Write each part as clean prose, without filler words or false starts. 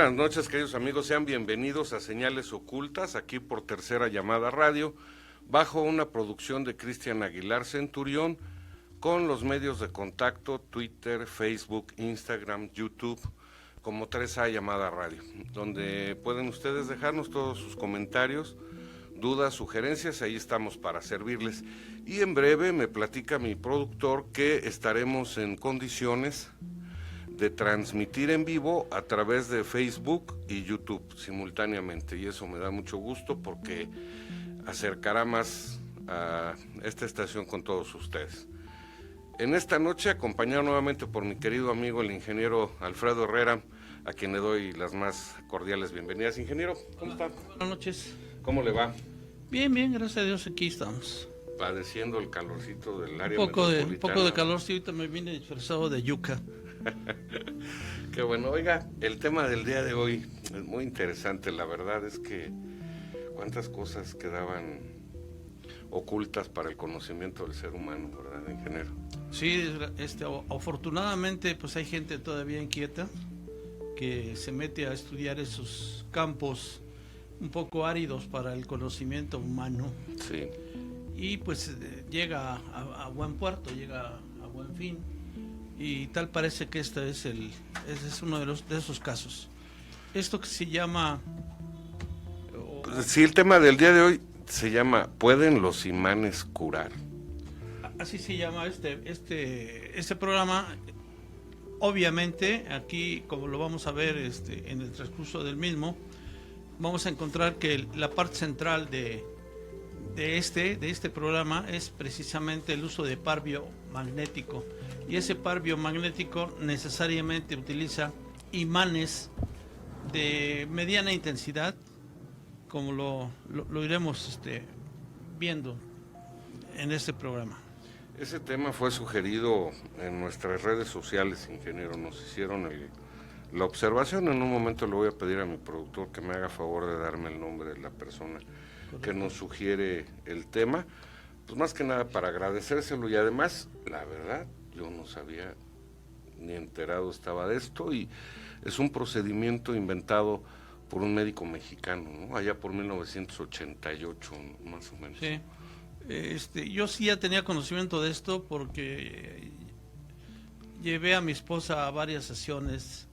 buenas noches, queridos amigos, sean bienvenidos a Señales Ocultas, aquí por Tercera Llamada Radio, bajo una producción de Cristian Aguilar Centurión, con los medios de contacto, Twitter, Facebook, Instagram, YouTube, como 3A Llamada Radio, donde pueden ustedes dejarnos todos sus comentarios, dudas, sugerencias, ahí estamos para servirles. Y en breve me platica mi productor que estaremos en condiciones de transmitir en vivo a través de Facebook y YouTube simultáneamente, y eso me da mucho gusto porque acercará más a esta estación con todos ustedes. En esta noche, acompañado nuevamente por mi querido amigo el ingeniero Alfredo Herrera, a quien le doy las más cordiales bienvenidas. Ingeniero, ¿cómo está? Buenas noches. ¿Cómo le va? Bien, bien, gracias a Dios, aquí estamos. Padeciendo el calorcito del área Un poco metropolitana. de calor, sí, ahorita me vine disfrazado de yuca. Qué bueno. Oiga, el tema del día de hoy es muy interesante. La verdad es que cuántas cosas quedaban ocultas para el conocimiento del ser humano, ¿verdad, ingeniero? Sí, afortunadamente pues hay gente todavía inquieta que se mete a estudiar esos campos un poco áridos para el conocimiento humano. Sí. Y pues llega a buen puerto, llega a buen fin. Y tal parece que este es uno de esos casos. Esto que se llama... Sí, el tema del día de hoy se llama ¿pueden los imanes curar? Así se llama este programa. Obviamente, aquí, como lo vamos a ver en el transcurso del mismo, vamos a encontrar que la parte central de este programa es precisamente el uso de par biomagnético. Y ese par biomagnético necesariamente utiliza imanes de mediana intensidad, como lo iremos viendo en este programa. Ese tema fue sugerido en nuestras redes sociales, ingeniero. Nos hicieron la observación. En un momento le voy a pedir a mi productor que me haga favor de darme el nombre de la persona que nos sugiere el tema. Pues más que nada para agradecérselo, y además, la verdad, yo no sabía ni enterado estaba de esto, y es un procedimiento inventado por un médico mexicano, ¿no? Allá por 1988, más o menos. Sí. Yo sí ya tenía conocimiento de esto porque llevé a mi esposa a varias sesiones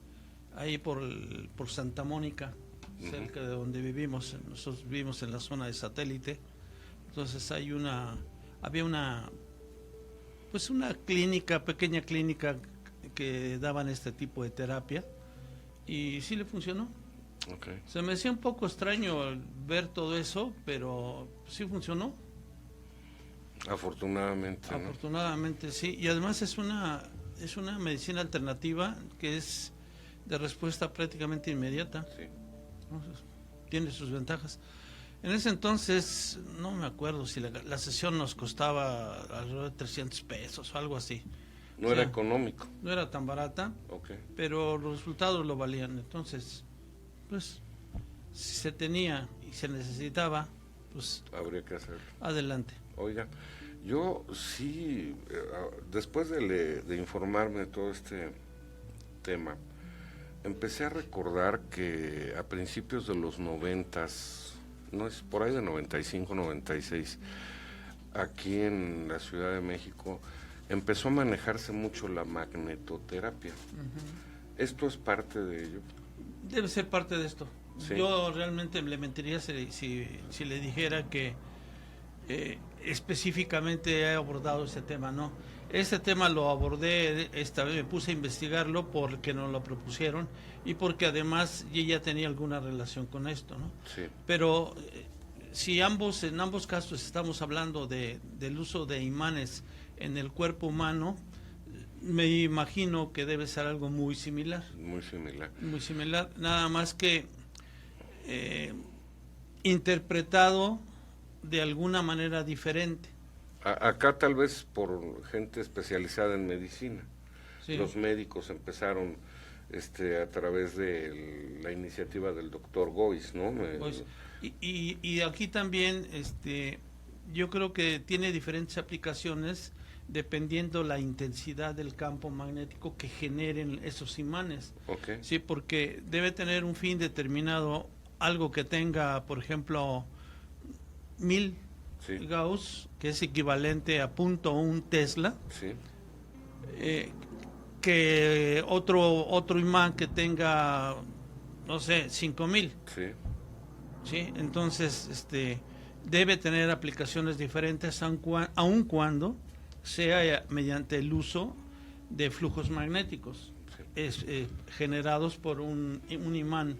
ahí por Santa Mónica, cerca de donde vivimos. Nosotros vivimos en la zona de Satélite. Entonces había una clínica, pequeña clínica que daban este tipo de terapia, y sí le funcionó. Okay. Se me hacía un poco extraño ver todo eso, pero sí funcionó. Afortunadamente, ¿no? Afortunadamente, sí. Y además es una medicina alternativa que es de respuesta prácticamente inmediata. Sí. Entonces, tiene sus ventajas. En ese entonces, no me acuerdo si la sesión nos costaba alrededor de 300 pesos o algo así. No era económico. No era tan barata, Okay. pero los resultados lo valían. Entonces, pues, si se tenía y se necesitaba, pues... habría que hacerlo. Adelante. Oiga, yo sí, después de informarme de todo este tema, empecé a recordar que a principios de los 90s, no es por ahí de 95, 96, aquí en la Ciudad de México empezó a manejarse mucho la magnetoterapia. ¿Esto es parte de ello? Debe ser parte de esto. Sí. Yo realmente le mentiría si le dijera que específicamente he abordado este tema, ¿no? Este tema lo abordé, esta vez me puse a investigarlo porque nos lo propusieron y porque además yo ya tenía alguna relación con esto, ¿no? Sí. Pero si en ambos casos estamos hablando del uso de imanes en el cuerpo humano, me imagino que debe ser algo muy similar. Muy similar. Muy similar, nada más que interpretado de alguna manera diferente. Acá tal vez por gente especializada en medicina. Sí. Los médicos empezaron a través de la iniciativa del doctor Gois, ¿no? Pues, y aquí también yo creo que tiene diferentes aplicaciones dependiendo la intensidad del campo magnético que generen esos imanes. Okay. Sí, porque debe tener un fin determinado, algo que tenga, por ejemplo, 1000 Sí. Gauss, que es equivalente a 0.1 Tesla, Sí. que otro imán que tenga, no sé, 5000. Sí. ¿Sí? Entonces, debe tener aplicaciones diferentes, aun cuando sea mediante el uso de flujos magnéticos generados por un imán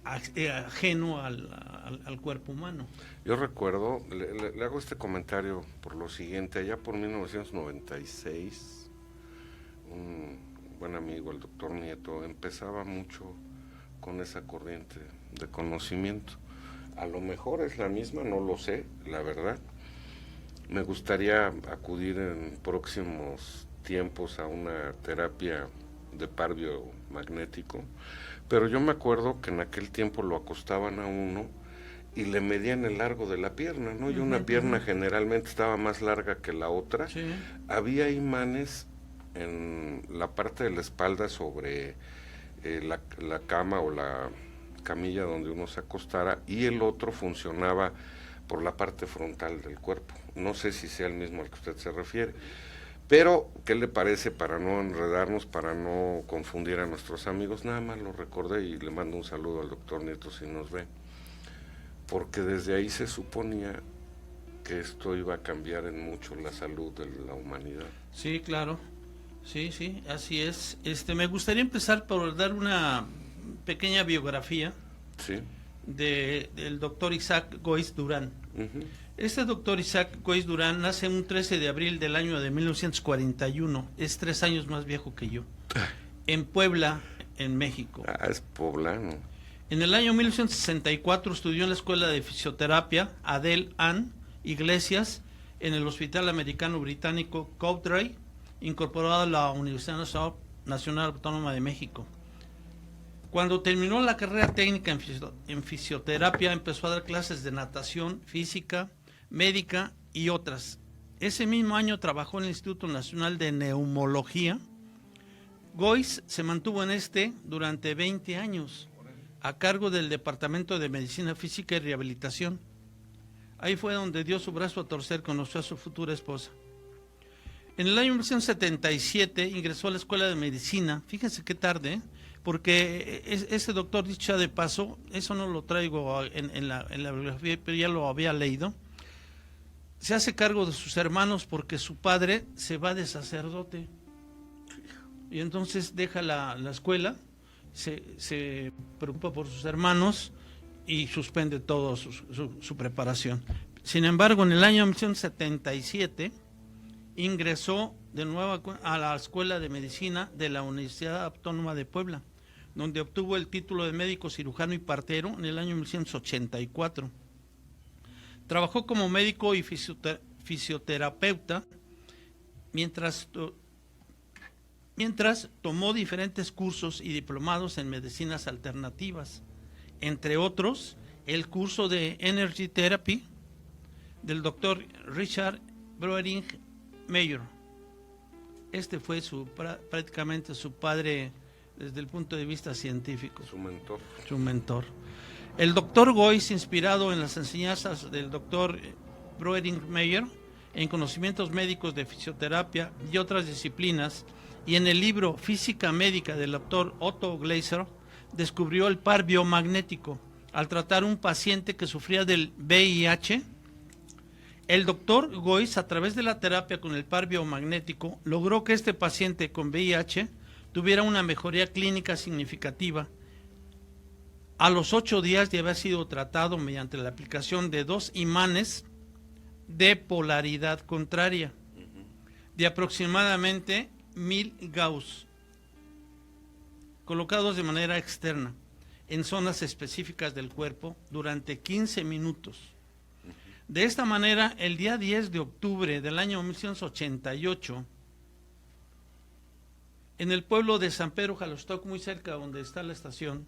ajeno al cuerpo humano. Yo recuerdo, le hago este comentario por lo siguiente: allá por 1996, un buen amigo, el doctor Nieto, empezaba mucho con esa corriente de conocimiento. A lo mejor es la misma, no lo sé, la verdad. Me gustaría acudir en próximos tiempos a una terapia de par biomagnético, pero yo me acuerdo que en aquel tiempo lo acostaban a uno y le medían el largo de la pierna, ¿no? Y una pierna generalmente estaba más larga que la otra. Sí. Había imanes en la parte de la espalda sobre la cama o la camilla donde uno se acostara, y el otro funcionaba por la parte frontal del cuerpo. No sé si sea el mismo al que usted se refiere, pero ¿qué le parece, para no enredarnos, para no confundir a nuestros amigos? Nada más lo recordé y le mando un saludo al doctor Nieto si nos ve, porque desde ahí se suponía que esto iba a cambiar en mucho la salud de la humanidad. Sí, claro. Sí, así es. Me gustaría empezar por dar una pequeña biografía Sí. del doctor Isaac Goiz Durán. Uh-huh. Este doctor Isaac Goiz Durán nace un 13 de abril del año de 1941, es 3 años más viejo que yo, en Puebla, en México. Es poblano. En el año 1964 estudió en la Escuela de Fisioterapia Adel Ann Iglesias en el Hospital Americano Británico Cowdray, incorporado a la Universidad Nacional Autónoma de México. Cuando terminó la carrera técnica en fisioterapia, empezó a dar clases de natación, física, médica y otras. Ese mismo año trabajó en el Instituto Nacional de Neumología. Goiz se mantuvo en durante 20 años, a cargo del Departamento de Medicina Física y Rehabilitación. Ahí fue donde dio su brazo a torcer, conoció a su futura esposa. En el año 1977 ingresó a la Escuela de Medicina. Fíjense qué tarde, porque ese doctor, dicho de paso, eso no lo traigo en la bibliografía, pero ya lo había leído. Se hace cargo de sus hermanos porque su padre se va de sacerdote. Y entonces deja la escuela, se preocupa por sus hermanos y suspende todo su preparación. Sin embargo, en el año 1977 ingresó de nuevo a la Escuela de Medicina de la Universidad Autónoma de Puebla, donde obtuvo el título de médico cirujano y partero en el año 1984. Trabajó como médico y fisioterapeuta mientras tomó diferentes cursos y diplomados en medicinas alternativas, entre otros el curso de Energy Therapy del doctor Richard Broering Meyer. Fue prácticamente su padre desde el punto de vista científico. Su mentor. El doctor Goiz, inspirado en las enseñanzas del doctor Broering Meyer, en conocimientos médicos de fisioterapia y otras disciplinas, y en el libro Física Médica del doctor Otto Gleiser, descubrió el par biomagnético al tratar un paciente que sufría del VIH. El doctor Goiz, a través de la terapia con el par biomagnético, logró que este paciente con VIH tuviera una mejoría clínica significativa. A los 8 días de haber sido tratado mediante la aplicación de 2 imanes de polaridad contraria, de aproximadamente 1000 Gauss, colocados de manera externa en zonas específicas del cuerpo durante 15 minutos. De esta manera, el día 10 de octubre del año 1988, en el pueblo de San Pedro Jalostoc, muy cerca donde está la estación,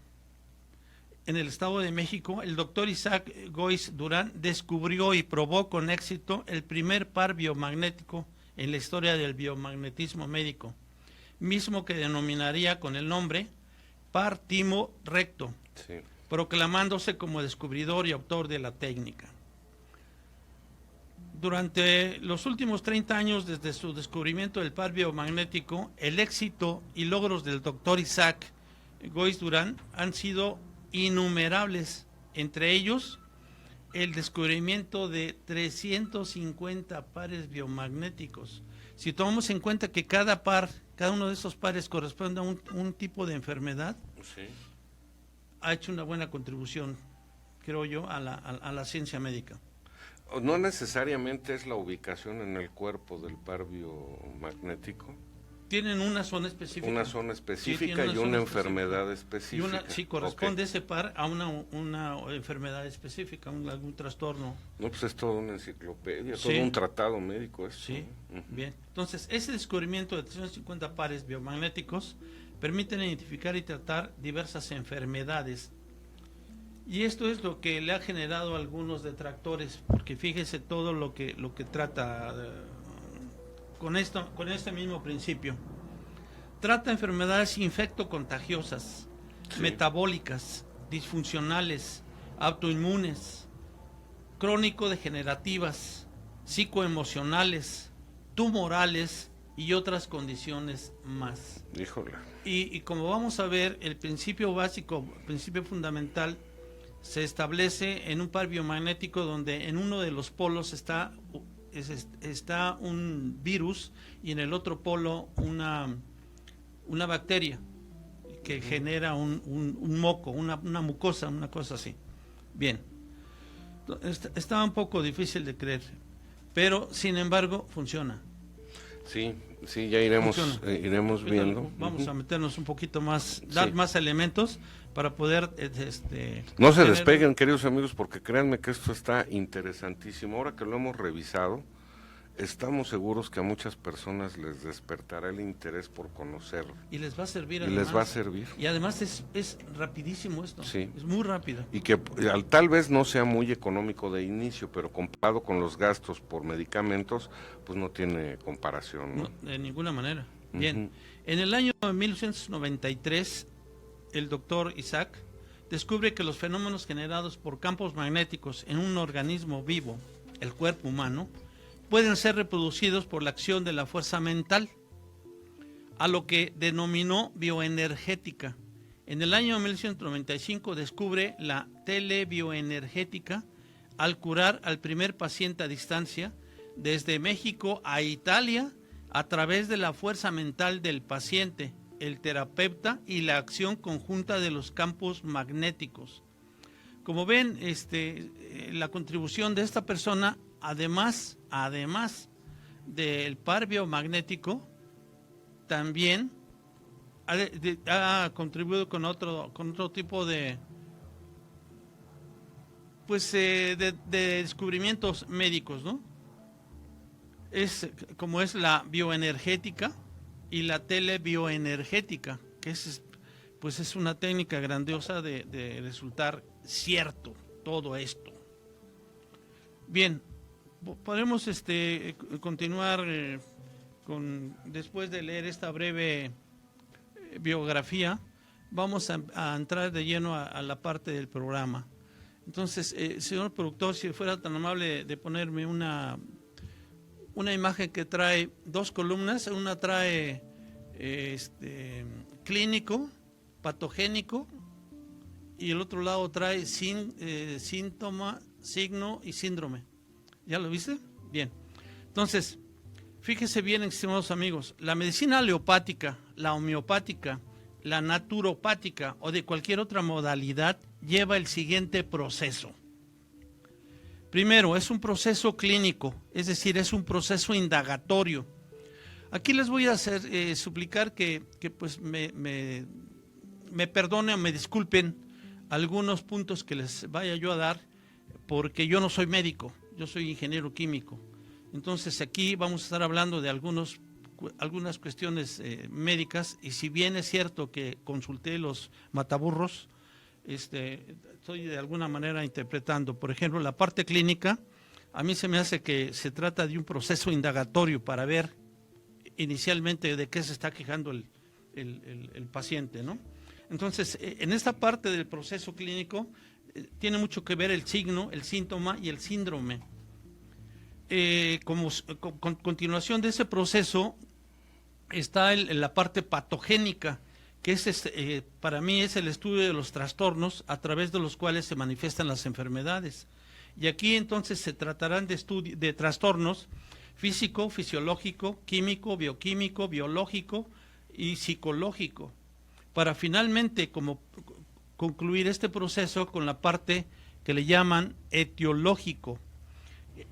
en el Estado de México, el doctor Isaac Goiz Durán descubrió y probó con éxito el primer par biomagnético en la historia del biomagnetismo médico, mismo que denominaría con el nombre Par Timo Recto, Sí. proclamándose como descubridor y autor de la técnica. Durante los últimos 30 años desde su descubrimiento del par biomagnético, el éxito y logros del doctor Isaac Gois Durán han sido innumerables, entre ellos el descubrimiento de 350 pares biomagnéticos. Si tomamos en cuenta que cada uno de esos pares corresponde a un tipo de enfermedad, Sí. ha hecho una buena contribución, creo yo, a la ciencia médica. No necesariamente es la ubicación en el cuerpo del par biomagnético. Tienen una zona específica. Una zona específica Sí, y una enfermedad específica. Sí, corresponde ese par a una enfermedad específica, algún trastorno. No, pues es toda una enciclopedia, Sí. todo un tratado médico esto. Sí, bien. Entonces, ese descubrimiento de 350 pares biomagnéticos permiten identificar y tratar diversas enfermedades. Y esto es lo que le ha generado a algunos detractores, porque fíjese todo lo que trata con este mismo principio. Trata enfermedades infectocontagiosas, Sí. metabólicas, disfuncionales, autoinmunes, crónico-degenerativas, psicoemocionales, tumorales y otras condiciones más. Híjole. Y como vamos a ver, el principio básico, principio fundamental, se establece en un par biomagnético donde en uno de los polos está un virus y en el otro polo una bacteria que genera un moco, una mucosa, una cosa así. Bien, está un poco difícil de creer, pero sin embargo funciona. Sí, sí, ya iremos viendo. Vamos a meternos un poquito más, dar más elementos para poder... No se despeguen, queridos amigos, porque créanme que esto está interesantísimo. Ahora que lo hemos revisado, estamos seguros que a muchas personas les despertará el interés por conocerlo. Y les va a servir. Y les va a servir. Y además es rapidísimo esto. Sí. Es muy rápido. Y que tal vez no sea muy económico de inicio, pero comparado con los gastos por medicamentos, pues no tiene comparación, ¿no? No, de ninguna manera. Bien. En el año 1993, el doctor Isaac descubre que los fenómenos generados por campos magnéticos en un organismo vivo, el cuerpo humano, pueden ser reproducidos por la acción de la fuerza mental, a lo que denominó bioenergética. En el año 1995 descubre la telebioenergética al curar al primer paciente a distancia desde México a Italia a través de la fuerza mental del paciente, el terapeuta y la acción conjunta de los campos magnéticos. Como ven, la contribución de esta persona, además del par biomagnético, también ha contribuido con otro tipo de descubrimientos médicos, ¿no? Como es la bioenergética y la telebioenergética, que es una técnica grandiosa de resultar cierto todo esto. Bien, podemos continuar después de leer esta breve biografía. Vamos a entrar de lleno a la parte del programa. Entonces, señor productor, si fuera tan amable de ponerme una imagen que trae dos columnas. Una trae clínico, patogénico, y el otro lado trae síntoma, signo y síndrome. ¿Ya lo viste? Bien. Entonces, fíjese bien, estimados amigos, la medicina aleopática, la homeopática, la naturopática o de cualquier otra modalidad lleva el siguiente proceso. Primero, es un proceso clínico, es decir, es un proceso indagatorio. Aquí les voy a hacer suplicar que pues me perdonen o me disculpen algunos puntos que les vaya yo a dar, porque yo no soy médico, yo soy ingeniero químico. Entonces aquí vamos a estar hablando de algunas cuestiones médicas, y si bien es cierto que consulté los mataburros, estoy de alguna manera interpretando. Por ejemplo, la parte clínica, a mí se me hace que se trata de un proceso indagatorio para ver inicialmente de qué se está quejando el paciente, ¿no? Entonces, en esta parte del proceso clínico tiene mucho que ver el signo, el síntoma y el síndrome. Con continuación de ese proceso está la parte patogénica, que es para mí es el estudio de los trastornos a través de los cuales se manifiestan las enfermedades. Y aquí entonces se tratarán de trastornos físico, fisiológico, químico, bioquímico, biológico y psicológico, para finalmente concluir este proceso con la parte que le llaman etiológico.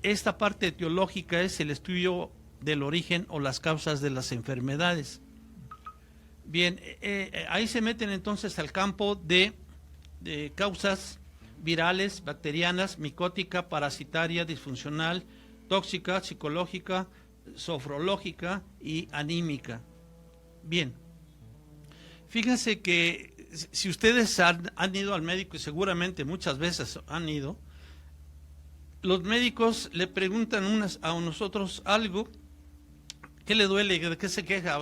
Esta parte etiológica es el estudio del origen o las causas de las enfermedades. Bien, ahí se meten entonces al campo de causas virales, bacterianas, micótica, parasitaria, disfuncional, tóxica, psicológica, sofrológica y anímica. Bien, fíjense que si ustedes han ido al médico, y seguramente muchas veces han ido, los médicos le preguntan a nosotros algo, ¿qué le duele? ¿De qué se queja?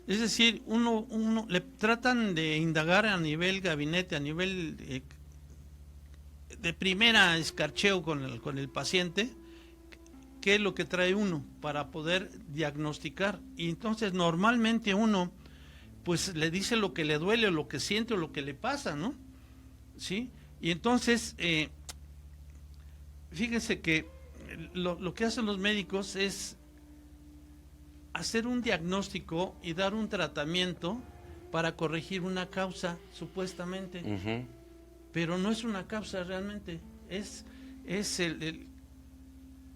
Es decir, uno le tratan de indagar a nivel gabinete, a nivel de primera escarcheo con el paciente, qué es lo que trae uno para poder diagnosticar. Y entonces normalmente uno pues le dice lo que le duele, o lo que siente, o lo que le pasa, ¿no? ¿Sí? Y entonces, fíjense que lo que hacen los médicos es hacer un diagnóstico y dar un tratamiento para corregir una causa, supuestamente. Uh-huh. Pero no es una causa realmente, es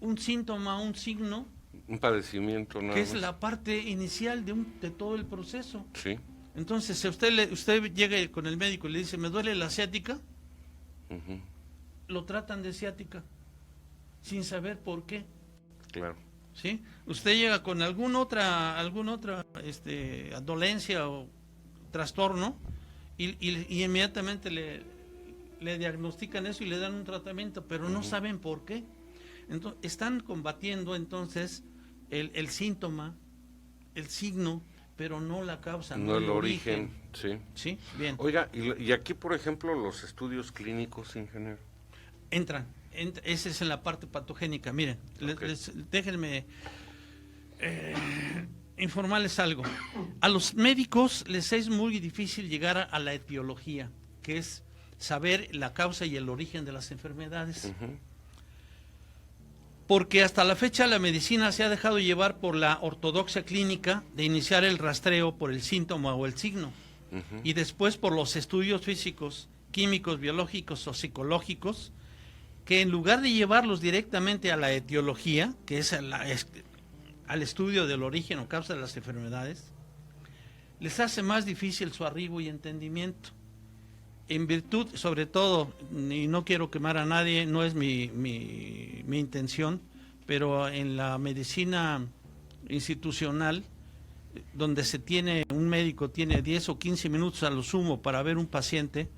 un síntoma, un signo, un padecimiento, nada que es más. la parte inicial de todo el proceso. Sí. Entonces, si usted llega con el médico y le dice, me duele la ciática, Uh-huh. lo tratan de ciática, sin saber por qué. Claro. ¿Sí? Usted llega con alguna otra dolencia o trastorno y inmediatamente le diagnostican eso y le dan un tratamiento, pero no saben por qué. Entonces, están combatiendo entonces el síntoma, el signo, pero no la causa, no el origen. Sí. Sí, bien. Oiga, y aquí, por ejemplo, los estudios clínicos, ingeniero. Esa es en la parte patogénica. Miren, Okay. déjenme informarles algo. A los médicos les es muy difícil llegar a la etiología, que es saber la causa y el origen de las enfermedades. Uh-huh. Porque hasta la fecha la medicina se ha dejado llevar por la ortodoxia clínica de iniciar el rastreo por el síntoma o el signo, Uh-huh. y después por los estudios físicos, químicos, biológicos o psicológicos, que en lugar de llevarlos directamente a la etiología, que es al estudio del origen o causa de las enfermedades, les hace más difícil su arribo y entendimiento. En virtud, sobre todo, y no quiero quemar a nadie, no es mi intención, pero en la medicina institucional, donde un médico tiene 10 o 15 minutos a lo sumo para ver un paciente,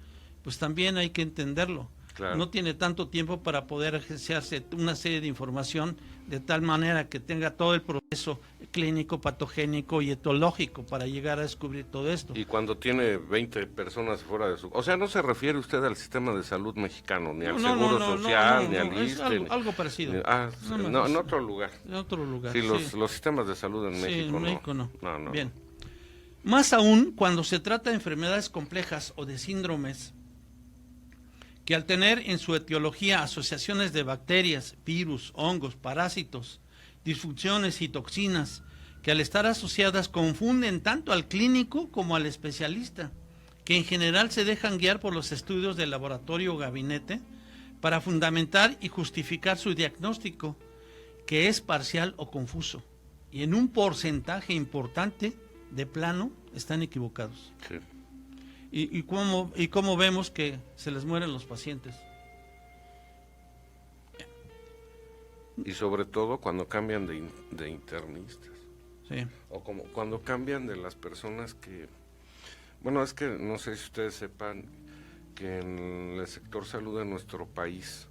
pues también hay que entenderlo. Claro. No tiene tanto tiempo para poder ejercerse una serie de información de tal manera que tenga todo el proceso clínico, patogénico y etológico para llegar a descubrir todo esto. Y cuando tiene 20 personas fuera de su... O sea, no se refiere usted al sistema de salud mexicano, ni al Seguro Social, ni al es ISSSTE. algo parecido. No, en otro lugar. En otro lugar. Sí, los sistemas de salud en Sí, México, en México no. No. Bien. Más aún cuando se trata de enfermedades complejas o de síndromes, que al tener en su etiología asociaciones de bacterias, virus, hongos, parásitos, disfunciones y toxinas, que al estar asociadas confunden tanto al clínico como al especialista, que en general se dejan guiar por los estudios del laboratorio o gabinete para fundamentar y justificar su diagnóstico, que es parcial o confuso, y en un porcentaje importante de plano están equivocados. Sí. Y cómo vemos que se les mueren los pacientes. Y sobre todo cuando cambian de internistas. Sí. O como cuando cambian de las personas que... Bueno, es que no sé si ustedes sepan que en el sector salud de nuestro país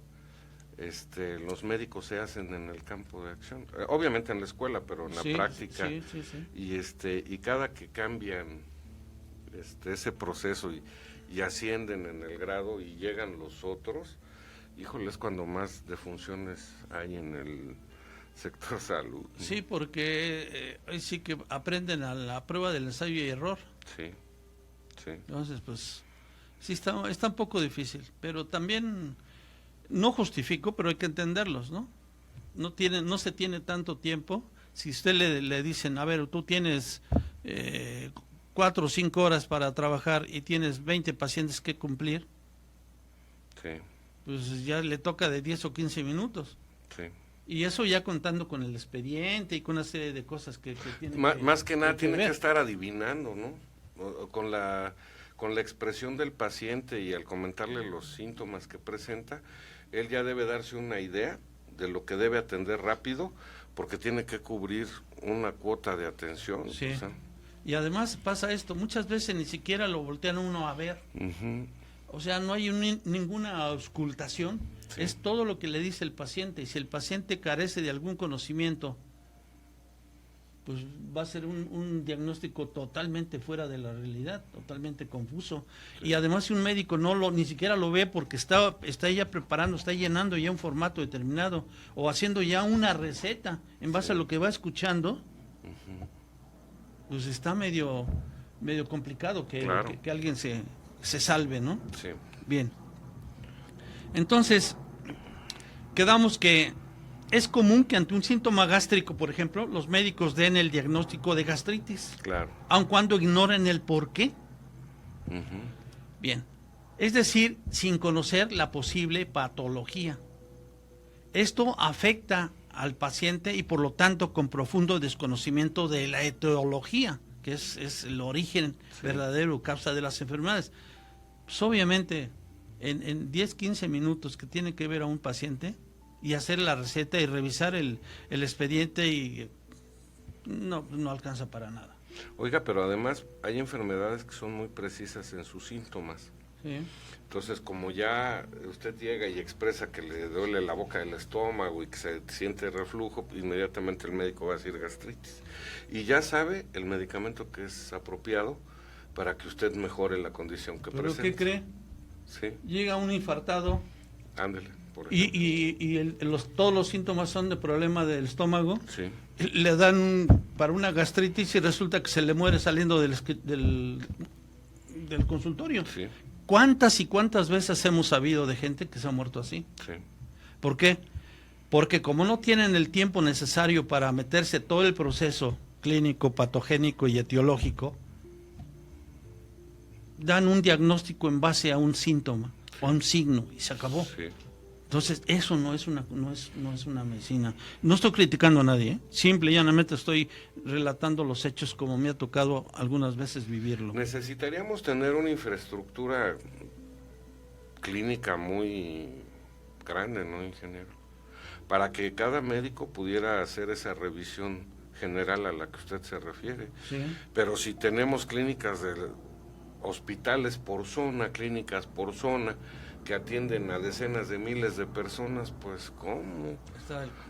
los médicos se hacen en el campo de acción, obviamente en la escuela, pero en la práctica, y cada que cambian ese proceso y ascienden en el grado y llegan los otros, híjole, es cuando más defunciones hay en el sector salud. Sí, porque ahí sí que aprenden a la prueba del ensayo y error. Sí. Entonces, pues, sí está un poco difícil, pero también no justifico, pero hay que entenderlos, ¿no? No se tiene tanto tiempo. Si usted le dicen, a ver, tú tienes 4 o 5 horas para trabajar y tienes 20 pacientes que cumplir, pues ya le toca de 10 o 15 minutos. Sí. Y eso ya contando con el expediente y con una serie de cosas que tiene más que nada tiene que estar adivinando, ¿no? Con la expresión del paciente y al comentarle los síntomas que presenta, él ya debe darse una idea de lo que debe atender rápido, porque tiene que cubrir una cuota de atención. Sí. O sea. Y además pasa esto, muchas veces ni siquiera lo voltean uno a ver. O sea, no hay ninguna auscultación, es todo lo que le dice el paciente, y si el paciente carece de algún conocimiento, pues va a ser un diagnóstico totalmente fuera de la realidad, totalmente confuso. Y además si un médico ni siquiera lo ve porque está ya preparando, está llenando ya un formato determinado, o haciendo ya una receta en base a lo que va escuchando, pues está medio complicado que alguien se salve, ¿no? Sí. Bien. Entonces, quedamos que es común que ante un síntoma gástrico, por ejemplo, los médicos den el diagnóstico de gastritis. Claro. Aun cuando ignoren el por qué. Bien. Es decir, sin conocer la posible patología. Esto afecta al paciente y por lo tanto con profundo desconocimiento de la etiología, que es el origen verdadero, causa de las enfermedades. Pues obviamente, en 10, 15 minutos que tiene que ver a un paciente y hacer la receta y revisar el expediente, y no alcanza para nada. Oiga, pero además hay enfermedades que son muy precisas en sus síntomas. Sí. Entonces, como ya usted llega y expresa que le duele la boca del estómago y que se siente reflujo, inmediatamente el médico va a decir gastritis. Y ya sabe el medicamento que es apropiado para que usted mejore la condición que presenta. ¿Pero qué cree? Sí. Llega un infartado. Ándele, por ejemplo. Y todos los síntomas son de problema del estómago. Sí. Le dan para una gastritis y resulta que se le muere saliendo del consultorio. Sí. ¿Cuántas y cuántas veces hemos sabido de gente que se ha muerto así? Sí. ¿Por qué? Porque como no tienen el tiempo necesario para meterse todo el proceso clínico, patogénico y etiológico, dan un diagnóstico en base a un síntoma o a un signo y se acabó. Sí. Entonces, eso no es una medicina. No estoy criticando a nadie, simple y llanamente estoy relatando los hechos como me ha tocado algunas veces vivirlo. Necesitaríamos tener una infraestructura clínica muy grande, ¿no, ingeniero? Para que cada médico pudiera hacer esa revisión general a la que usted se refiere. Sí. Pero si tenemos clínicas de hospitales por zona, clínicas por zona, que atienden a decenas de miles de personas, pues ¿cómo?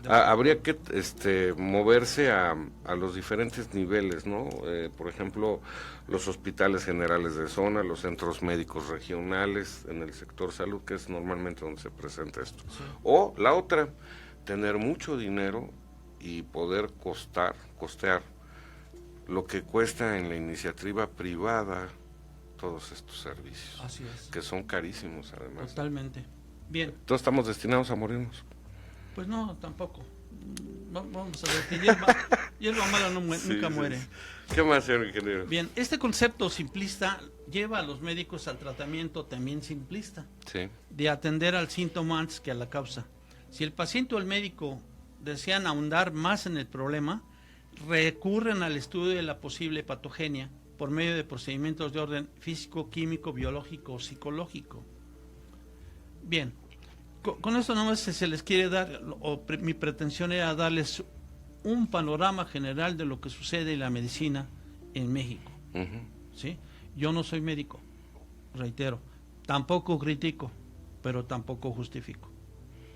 Habría que moverse a los diferentes niveles, ¿no? Por ejemplo, los hospitales generales de zona, los centros médicos regionales en el sector salud, que es normalmente donde se presenta esto. Sí. O la otra, tener mucho dinero y poder costear lo que cuesta en la iniciativa privada todos estos servicios. Así es. Que son carísimos, además. Totalmente. Bien. Todos estamos destinados a morirnos. Pues no, tampoco. Vamos a ver, que hierba mala nunca muere. Sí. ¿Qué más, señor ingeniero? Bien, este concepto simplista lleva a los médicos al tratamiento también simplista. Sí. De atender al síntoma antes que a la causa. Si el paciente o el médico desean ahondar más en el problema, recurren al estudio de la posible patogenia por medio de procedimientos de orden físico, químico, biológico o psicológico. Bien, con esto nomás se les quiere dar, mi pretensión era darles un panorama general de lo que sucede en la medicina en México. ¿Sí? Yo no soy médico, reitero, tampoco critico, pero tampoco justifico.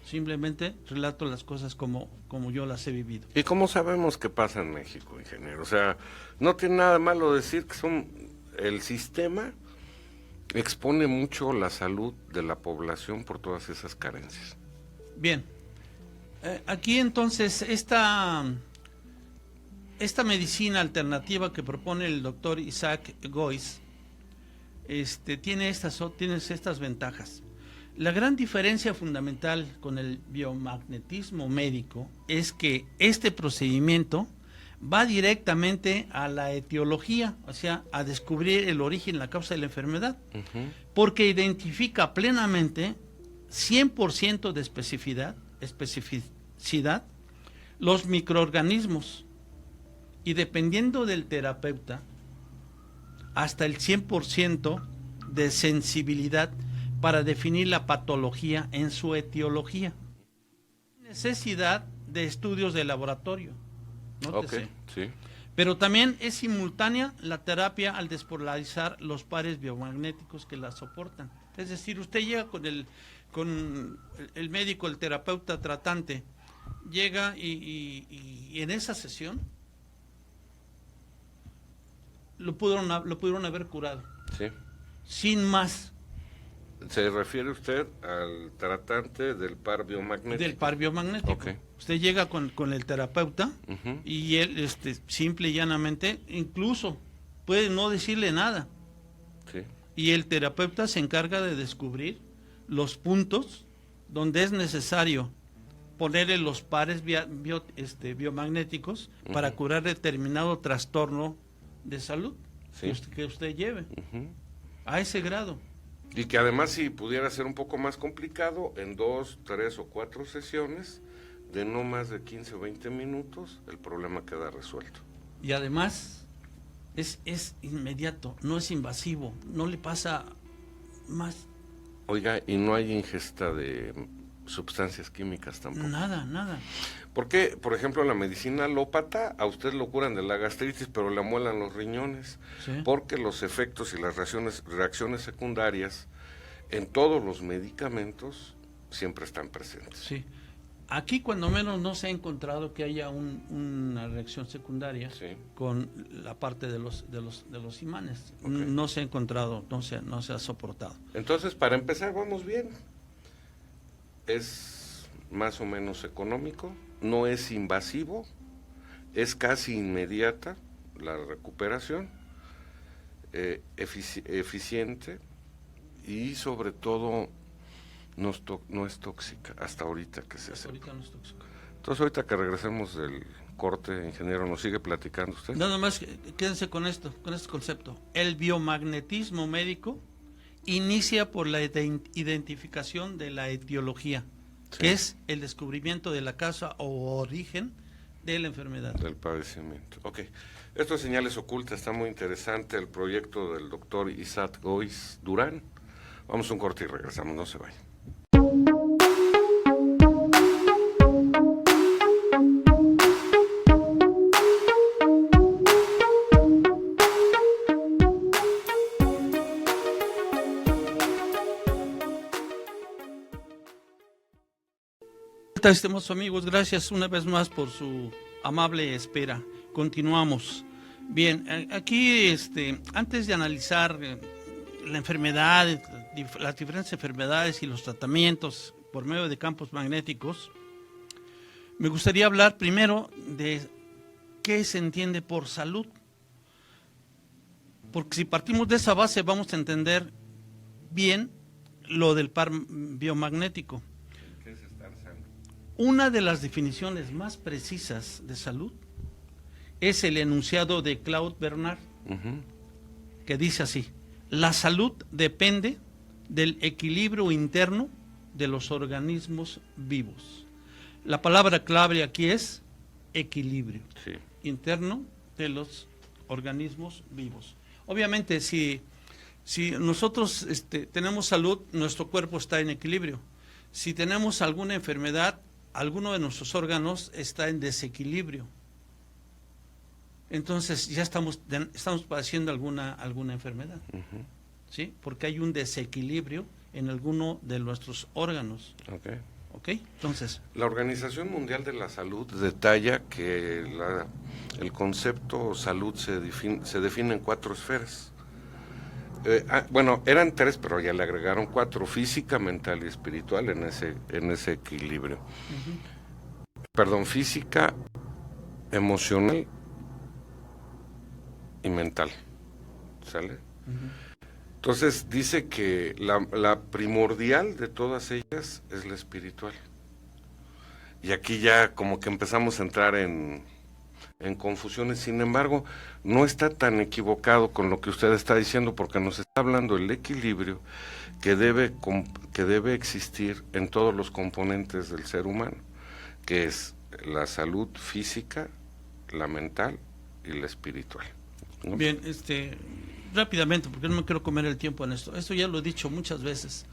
simplemente relato las cosas como yo las he vivido. ¿Y cómo sabemos qué pasa en México, ingeniero? O sea, no tiene nada de malo decir que el sistema expone mucho la salud de la población por todas esas carencias. Bien, aquí entonces esta medicina alternativa que propone el doctor Isaac Gois tiene estas ventajas. La gran diferencia fundamental con el biomagnetismo médico es que este procedimiento va directamente a la etiología, o sea, a descubrir el origen, la causa de la enfermedad, porque identifica plenamente 100% de especificidad los microorganismos, y dependiendo del terapeuta, hasta el 100% de sensibilidad para definir la patología en su etiología. Necesidad de estudios de laboratorio. Nótese. Ok, sí. Pero también es simultánea la terapia al despolarizar los pares biomagnéticos que la soportan. Es decir, usted llega con el médico, el terapeuta tratante, llega y en esa sesión lo pudieron haber curado. Sí. Sin más. ¿Se refiere usted al tratante del par biomagnético? Del par biomagnético. Okay. Usted llega con el terapeuta y él simple y llanamente, incluso puede no decirle nada. Sí. Y el terapeuta se encarga de descubrir los puntos donde es necesario ponerle los pares biomagnéticos para curar determinado trastorno de salud que usted lleve. A ese grado. Y que además, si pudiera ser un poco más complicado, en 2, 3 o 4 sesiones de no más de 15 o 20 minutos, el problema queda resuelto. Y además es inmediato, no es invasivo, no le pasa más. Oiga, y no hay ingesta de sustancias químicas tampoco. Nada. Porque, por ejemplo, en la medicina alópata, a usted lo curan de la gastritis, pero le amuelan los riñones, Sí. porque los efectos y las reacciones secundarias en todos los medicamentos siempre están presentes. Sí. Aquí cuando menos no se ha encontrado que haya una reacción secundaria con la parte de los imanes. Okay. No se ha encontrado, no se ha soportado. Entonces, para empezar, vamos bien. Es más o menos económico, no es invasivo, es casi inmediata la recuperación, eficiente y sobre todo no es tóxica hasta ahorita que se sepa. Ahorita no es tóxica. Entonces ahorita que regresemos del corte, ingeniero, ¿nos sigue platicando usted? Nada más quédense con este concepto. El biomagnetismo médico inicia por la identificación de la etiología, que es el descubrimiento de la causa o origen de la enfermedad. Del padecimiento. Ok. Esto es Señales Ocultas, está muy interesante el proyecto del doctor Isaac Gois Durán. Vamos a un corte y regresamos, no se vayan. Estimados amigos, gracias una vez más por su amable espera. Continuamos. Bien, aquí antes de analizar la enfermedad, las diferentes enfermedades y los tratamientos por medio de campos magnéticos, me gustaría hablar primero de qué se entiende por salud. Porque si partimos de esa base vamos a entender bien lo del par biomagnético. Una de las definiciones más precisas de salud es el enunciado de Claude Bernard, que dice así: la salud depende del equilibrio interno de los organismos vivos. La palabra clave aquí es equilibrio interno de los organismos vivos. Obviamente, si nosotros tenemos salud, nuestro cuerpo está en equilibrio. Si tenemos alguna enfermedad, alguno de nuestros órganos está en desequilibrio. Entonces ya estamos padeciendo alguna enfermedad, ¿sí? Porque hay un desequilibrio en alguno de nuestros órganos. ¿ok? Entonces, La Organización Mundial de la Salud detalla que el concepto salud se define en 4 esferas. Bueno, eran 3, pero ya le agregaron 4: física, mental y espiritual en ese equilibrio. Perdón, física, emocional y mental. ¿Sale? Entonces dice que la primordial de todas ellas es la espiritual. Y aquí ya como que empezamos a entrar en confusiones. Sin embargo, no está tan equivocado con lo que usted está diciendo, porque nos está hablando el equilibrio que debe existir en todos los componentes del ser humano, que es la salud física, la mental y la espiritual, ¿no? bien, rápidamente, porque no me quiero comer el tiempo en esto. Esto ya lo he dicho muchas veces.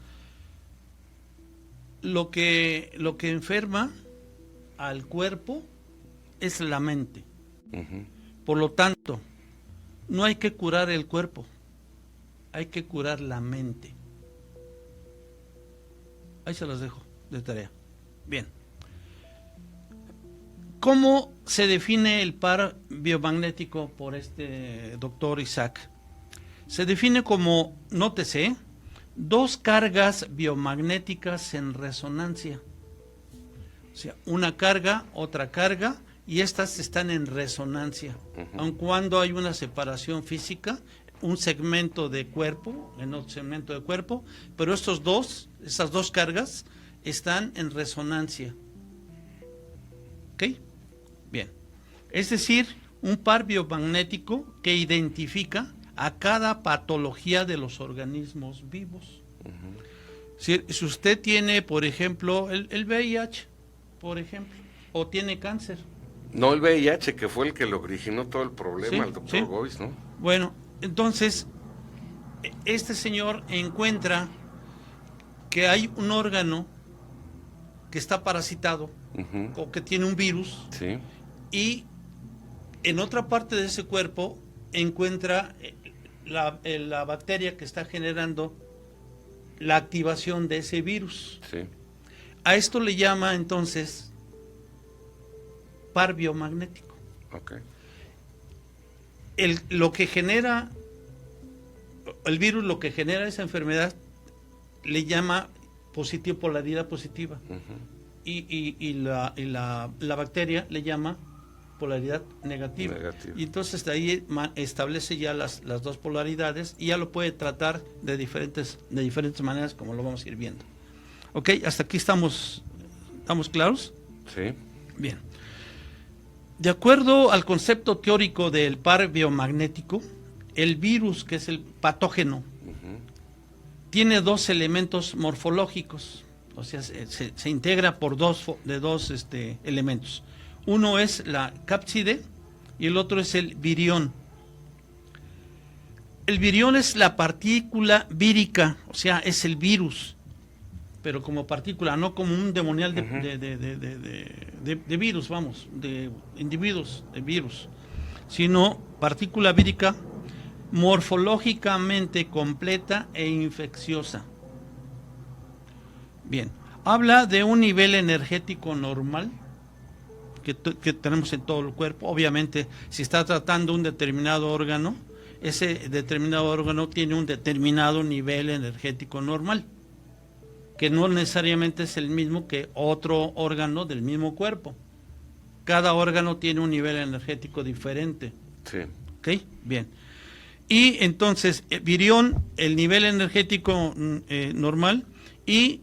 Lo que enferma al cuerpo es la mente. Por lo tanto, no hay que curar el cuerpo, hay que curar la mente. Ahí se las dejo de tarea. Bien. ¿Cómo se define el par biomagnético por este doctor Isaac? Se define como, nótese, 2 cargas biomagnéticas en resonancia. O sea, una carga, otra carga, y estas están en resonancia. Aun cuando hay una separación física, un segmento de cuerpo, en otro segmento de cuerpo, pero esas dos cargas están en resonancia. ¿Ok? Bien. Es decir, un par biomagnético que identifica a cada patología de los organismos vivos. Si usted tiene, por ejemplo, el VIH, por ejemplo, o tiene cáncer. No el VIH, que fue el que le originó todo el problema al doctor Gois, ¿no? Bueno, entonces, este señor encuentra que hay un órgano que está parasitado o que tiene un virus, y en otra parte de ese cuerpo encuentra la bacteria que está generando la activación de ese virus. A esto le llama entonces par biomagnético. Lo que genera el virus, lo que genera esa enfermedad, le llama polaridad positiva. Y la bacteria le llama polaridad negativa. Y entonces de ahí establece ya las 2 polaridades, y ya lo puede tratar de diferentes maneras, como lo vamos a ir viendo. ¿Ok? ¿Hasta aquí estamos claros? Sí. Bien. De acuerdo al concepto teórico del par biomagnético, el virus, que es el patógeno, tiene 2 elementos morfológicos, o sea, se integra por dos elementos. Uno es la cápside y el otro es el virión. El virión es la partícula vírica, o sea, es el virus, pero como partícula, no como un demonial de virus, vamos, de individuos, de virus, sino partícula vírica morfológicamente completa e infecciosa. Bien, habla de un nivel energético normal que tenemos en todo el cuerpo. Obviamente, si está tratando un determinado órgano, ese determinado órgano tiene un determinado nivel energético normal, que no necesariamente es el mismo que otro órgano del mismo cuerpo. Cada órgano tiene un nivel energético diferente. ¿Ok? Bien. Y entonces, virión, el nivel energético normal, y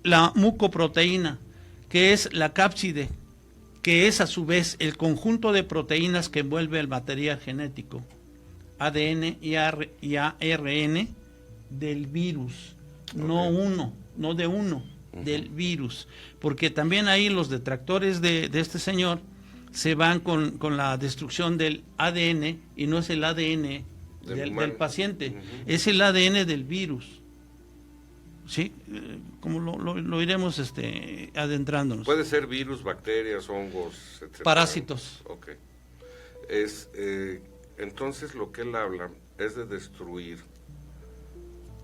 la mucoproteína, que es la cápside, que es a su vez el conjunto de proteínas que envuelve el material genético, ADN y ARN del virus, no de uno, del virus, porque también ahí los detractores de este señor se van con la destrucción del ADN, y no es el ADN del paciente, es el ADN del virus. Sí, como lo iremos adentrándonos. Puede ser virus, bacterias, hongos, etcétera. Parásitos. Ok. Entonces lo que él habla es de destruir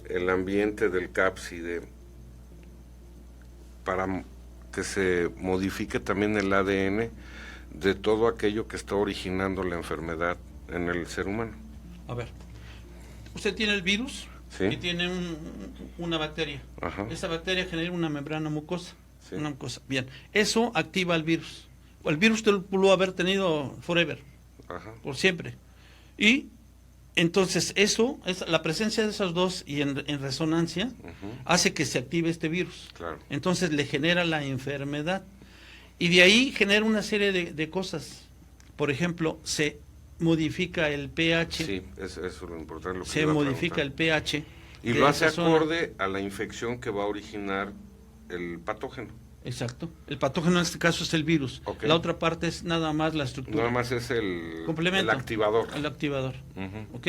el ambiente del cápside para que se modifique también el ADN de todo aquello que está originando la enfermedad en el ser humano. A ver, usted tiene el virus, Sí. y tiene una bacteria. Ajá. Esa bacteria genera una membrana mucosa. Sí. Una mucosa. Bien, eso activa el virus. El virus te lo pudo haber tenido forever, Ajá. por siempre. Y entonces eso, la presencia de esos dos y en resonancia, Ujú. hace que se active este virus. Claro. Entonces le genera la enfermedad. Y de ahí genera una serie de cosas. Por ejemplo, se modifica el pH. Sí, eso es lo importante. Lo que Se iba a modifica el preguntar. pH. Y de lo hace esa zona. acorde a la infección que va a originar el patógeno. Exacto. El patógeno en este caso es el virus. Ok. La otra parte es nada más la estructura. Nada más es el Complemento. el activador. El activador. Ujú. ¿Ok?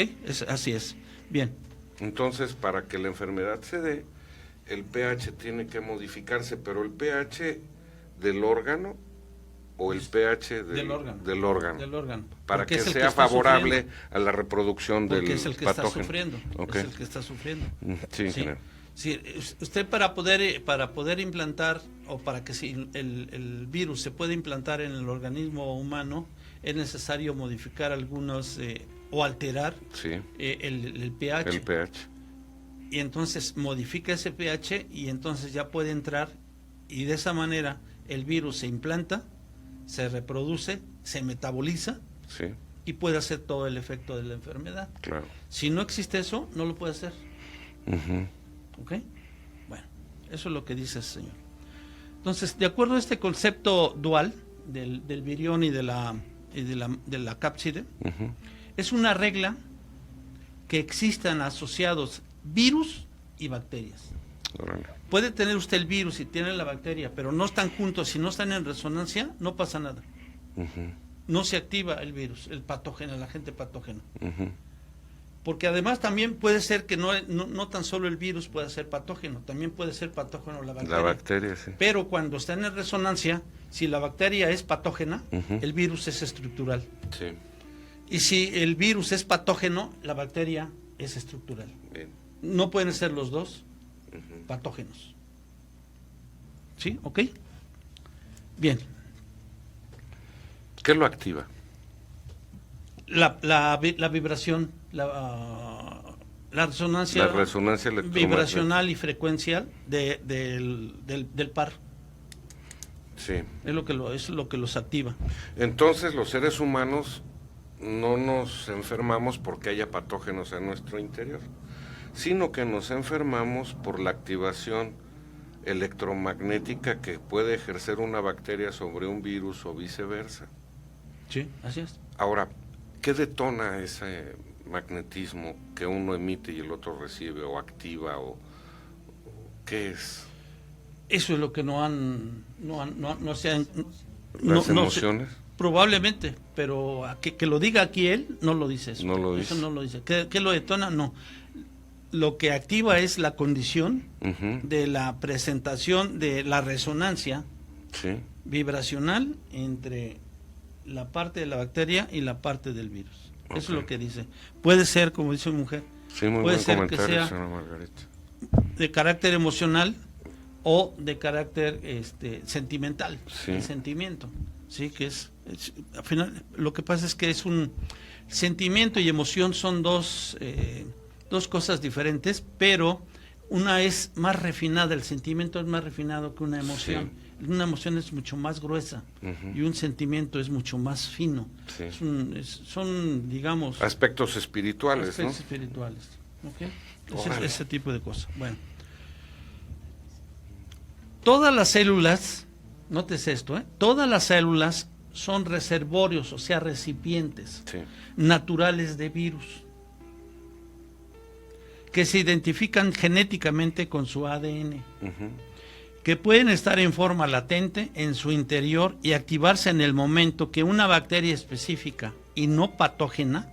Así es. Bien. Entonces, para que la enfermedad se dé, el pH tiene que modificarse, pero el pH del órgano o el pH Del órgano. del órgano, Del órgano. para Porque que es el sea está favorable sufriendo. a la reproducción del Porque es el que patógeno. está sufriendo. Ok. Es el que está sufriendo. Sí, Sí. claro. Sí, usted para poder implantar o para que el virus se pueda implantar en el organismo humano es necesario modificar algunos o alterar Sí, el pH. el pH. Y entonces modifica ese pH y entonces ya puede entrar y de esa manera el virus se implanta, se reproduce, se metaboliza Sí, y puede hacer todo el efecto de la enfermedad. claro. Si no existe eso, no lo puede hacer. Ujú. ¿Ok? Bueno, eso es lo que dice el señor. Entonces, de acuerdo a este concepto dual del virión y de la cápside, Ujú. es una regla que existan asociados virus y bacterias. Órale. Puede tener usted el virus y tiene la bacteria, pero no están juntos, si no están en resonancia, no pasa nada. Ujú. No se activa el virus, el patógeno, el agente patógeno. Ujú. Porque además también puede ser que no tan solo el virus pueda ser patógeno, también puede ser patógeno la bacteria. La bacteria, sí. Pero cuando está en resonancia, si la bacteria es patógena, Ujú. el virus es estructural. Sí, Y si el virus es patógeno, la bacteria es estructural. bien. No pueden ser los dos Ujú. patógenos. ¿Sí? ¿Ok? Bien. ¿Qué lo activa? La vibración, la resonancia, La resonancia electromagnética. vibracional y frecuencial del par. Sí. Es lo que los activa. Entonces, los seres humanos no nos enfermamos porque haya patógenos en nuestro interior, sino que nos enfermamos por la activación electromagnética que puede ejercer una bacteria sobre un virus o viceversa. Sí, así es. Ahora, ¿qué detona ese magnetismo que uno emite y el otro recibe o activa o qué es? Eso es lo que no se han... ¿Las emociones? Probablemente, pero que lo diga aquí él, no lo dice eso. No lo dice. Eso no lo dice. ¿Qué lo detona? No. Lo que activa es la condición Ujú. de la presentación de la resonancia Sí, vibracional entre la parte de la bacteria y la parte del virus. Eso Ok. es lo que dice. Puede ser, como dice mi mujer, sí, muy puede buen ser que comentario, sea señora Margarita. de carácter emocional o de carácter sentimental, Sí. el sentimiento, sí, que al final lo que pasa es que es un sentimiento y emoción son dos cosas diferentes, pero una es más refinada, el sentimiento es más refinado que una emoción. Una emoción es mucho más gruesa Ujú. y un sentimiento es mucho más fino. Sí. Son, digamos, Aspectos espirituales, aspectos ¿no? espirituales. ¿Ok? Órale. Ese tipo de cosas. Bueno. Todas las células, nótese esto, todas las células son reservorios, o sea, recipientes Sí. naturales de virus que se identifican genéticamente con su ADN, Ujú. que pueden estar en forma latente en su interior y activarse en el momento que una bacteria específica y no patógena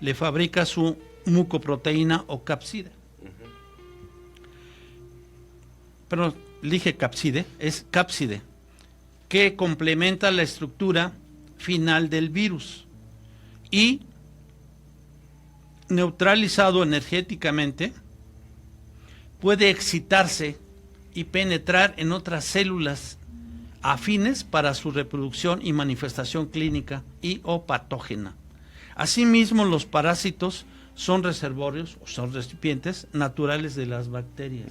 le fabrica su mucoproteína o cápside. Pero dije cápside, es cápside, que complementa la estructura final del virus y neutralizado energéticamente puede excitarse y penetrar en otras células afines para su reproducción y manifestación clínica y o patógena. Asimismo, los parásitos son reservorios o son recipientes naturales de las bacterias,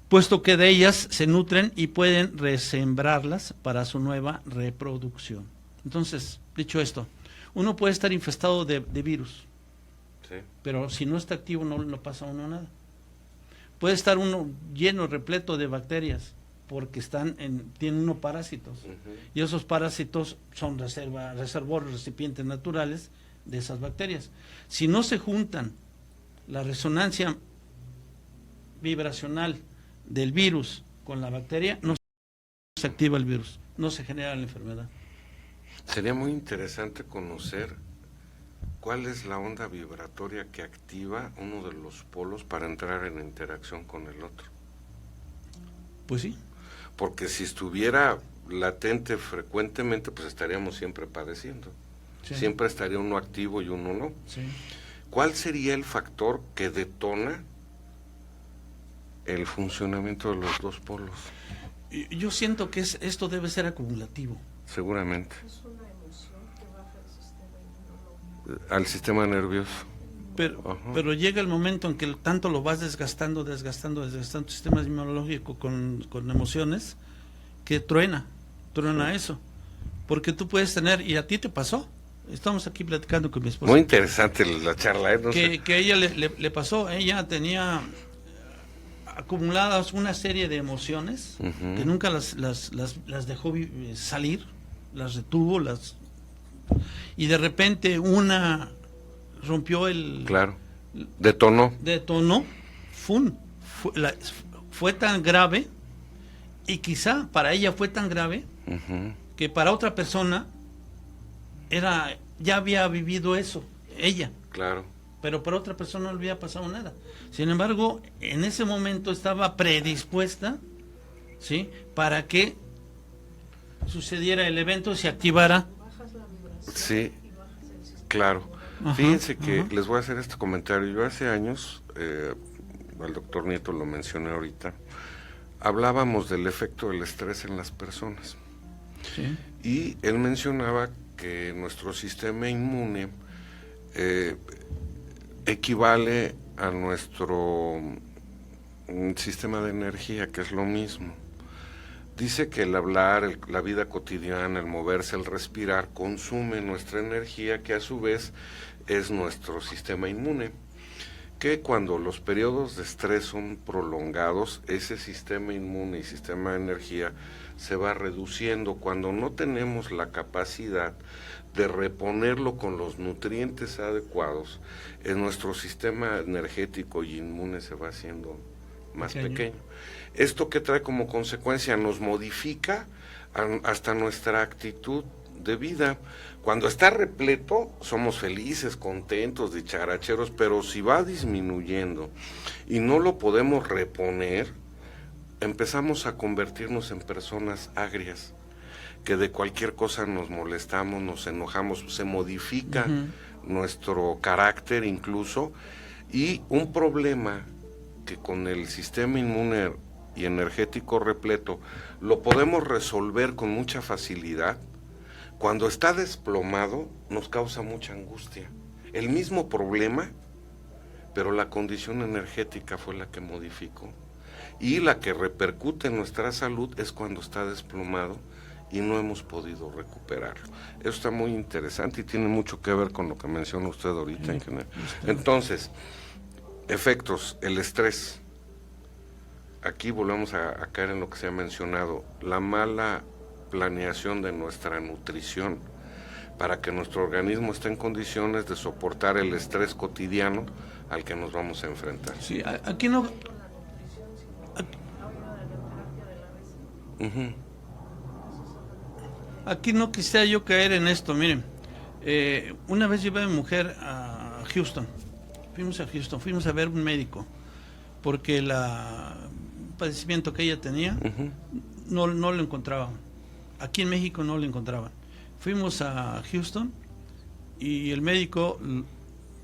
puesto que de ellas se nutren y pueden resembrarlas para su nueva reproducción. Entonces, dicho esto, uno puede estar infestado de virus, sí, pero si no está activo no pasa a uno nada. Puede estar uno lleno, repleto de bacterias, porque tienen unos parásitos, y esos parásitos son reservorios, recipientes naturales de esas bacterias. Si no se juntan la resonancia vibracional del virus con la bacteria, no se activa el virus, no se genera la enfermedad. Sería muy interesante conocer cuál es la onda vibratoria que activa uno de los polos para entrar en interacción con el otro. Pues sí. Porque si estuviera latente frecuentemente, pues estaríamos siempre padeciendo. Sí. Siempre estaría uno activo y uno no. Sí. ¿Cuál sería el factor que detona el funcionamiento de los dos polos? Yo siento que esto debe ser acumulativo. Seguramente. Es una emoción que baja el sistema inmunológico. Al sistema nervioso. Pero llega el momento en que tanto lo vas desgastando tu sistema inmunológico con emociones, que truena sí, eso. Porque tú puedes tener, y a ti te pasó, estamos aquí platicando con mi esposa. Muy interesante la charla, ¿eh? No sé. Que a ella le pasó, ella tenía acumuladas una serie de emociones que nunca las dejó salir, las retuvo, y de repente una rompió Claro, detonó, fue tan grave, y quizá para ella fue tan grave que para otra persona ya había vivido eso, ella. Claro. Pero para otra persona no le había pasado nada. Sin embargo, en ese momento estaba predispuesta, ¿sí?, para que sucediera el evento, se activara. Sí, claro. Fíjense que les voy a hacer este comentario. Yo hace años, al doctor Nieto lo mencioné ahorita, hablábamos del efecto del estrés en las personas. Sí. Y él mencionaba que nuestro sistema inmune equivale a nuestro sistema de energía, que es lo mismo. Dice que el hablar, la vida cotidiana, el moverse, el respirar, consume nuestra energía, que a su vez es nuestro sistema inmune. Que cuando los periodos de estrés son prolongados, ese sistema inmune y sistema de energía se va reduciendo. Cuando no tenemos la capacidad de reponerlo con los nutrientes adecuados, nuestro sistema energético y inmune se va haciendo más pequeño. Esto que trae como consecuencia nos modifica hasta nuestra actitud de vida. Cuando está repleto somos felices, contentos, dicharacheros, pero si va disminuyendo y no lo podemos reponer, empezamos a convertirnos en personas agrias, que de cualquier cosa nos molestamos, nos enojamos, se modifica nuestro carácter incluso, y un problema que con el sistema inmune y energético repleto lo podemos resolver con mucha facilidad, cuando está desplomado nos causa mucha angustia. El mismo problema, pero la condición energética fue la que modificó, y la que repercute en nuestra salud es cuando está desplomado y no hemos podido recuperarlo. Eso está muy interesante y tiene mucho que ver con lo que menciona usted ahorita, ingeniero. Entonces, efectos, el estrés. Aquí volvemos a caer en lo que se ha mencionado, la mala planeación de nuestra nutrición para que nuestro organismo esté en condiciones de soportar el estrés cotidiano al que nos vamos a enfrentar. Sí, aquí no... Aquí no quisiera yo caer en esto, miren. Una vez llevé a mi mujer a Houston. Fuimos a ver un médico, porque el padecimiento que ella tenía no lo encontraban. Aquí en México no lo encontraban. Fuimos a Houston y el médico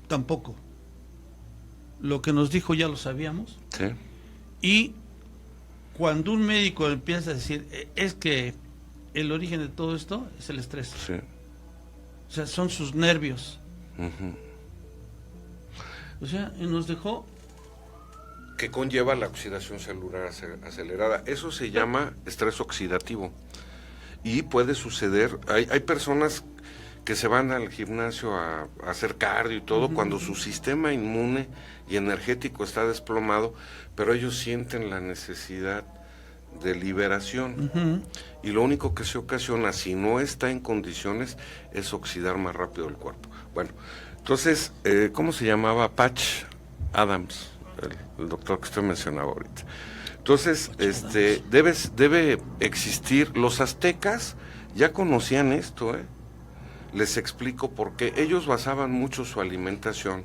tampoco. Lo que nos dijo ya lo sabíamos. Sí. Y cuando un médico empieza a decir, es que el origen de todo esto es el estrés. Sí. O sea, son sus nervios. Ujú. O sea, y nos dejó... Que conlleva la oxidación celular acelerada. Eso se llama estrés oxidativo. Y puede suceder, hay personas que se van al gimnasio a hacer cardio y todo, cuando su sistema inmune y energético está desplomado, pero ellos sienten la necesidad de liberación. Y lo único que se ocasiona, si no está en condiciones, es oxidar más rápido el cuerpo. Bueno, entonces, ¿cómo se llamaba? Patch Adams, el doctor que usted mencionaba ahorita. Entonces, debe existir. Los aztecas ya conocían esto, Les explico por qué. Ellos basaban mucho su alimentación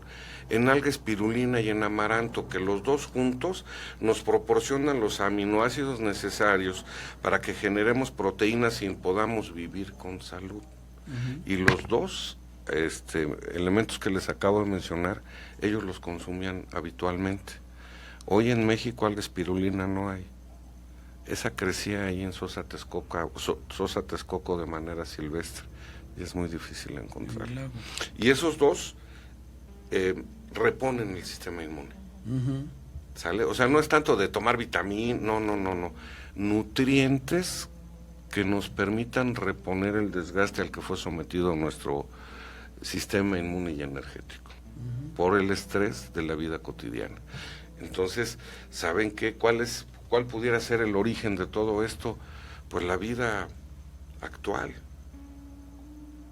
en alga espirulina y en amaranto, que los dos juntos nos proporcionan los aminoácidos necesarios para que generemos proteínas y podamos vivir con salud. Y los dos elementos que les acabo de mencionar, ellos los consumían habitualmente. Hoy en México alga espirulina no hay. Esa crecía ahí en Sosa Texcoco de manera silvestre y es muy difícil encontrarla. Y esos dos reponen el sistema inmune. ¿Sale? O sea, no es tanto de tomar vitamina, no. Nutrientes que nos permitan reponer el desgaste al que fue sometido nuestro sistema inmune y energético por el estrés de la vida cotidiana. Entonces, ¿saben qué? ¿Cuál pudiera ser el origen de todo esto? Pues la vida actual,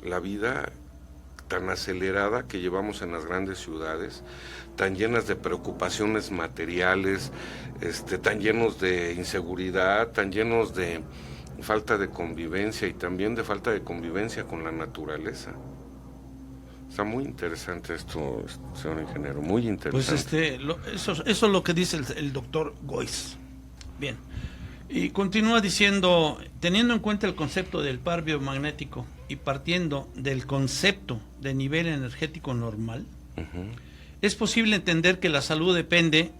la vida tan acelerada que llevamos en las grandes ciudades, tan llenas de preocupaciones materiales, tan llenos de inseguridad, tan llenos de falta de convivencia y también de falta de convivencia con la naturaleza. Está muy interesante esto, señor ingeniero, muy interesante. Pues eso es lo que dice el doctor Goiz. Bien. Y continúa diciendo, teniendo en cuenta el concepto del par biomagnético y partiendo del concepto de nivel energético normal, es posible entender que la salud depende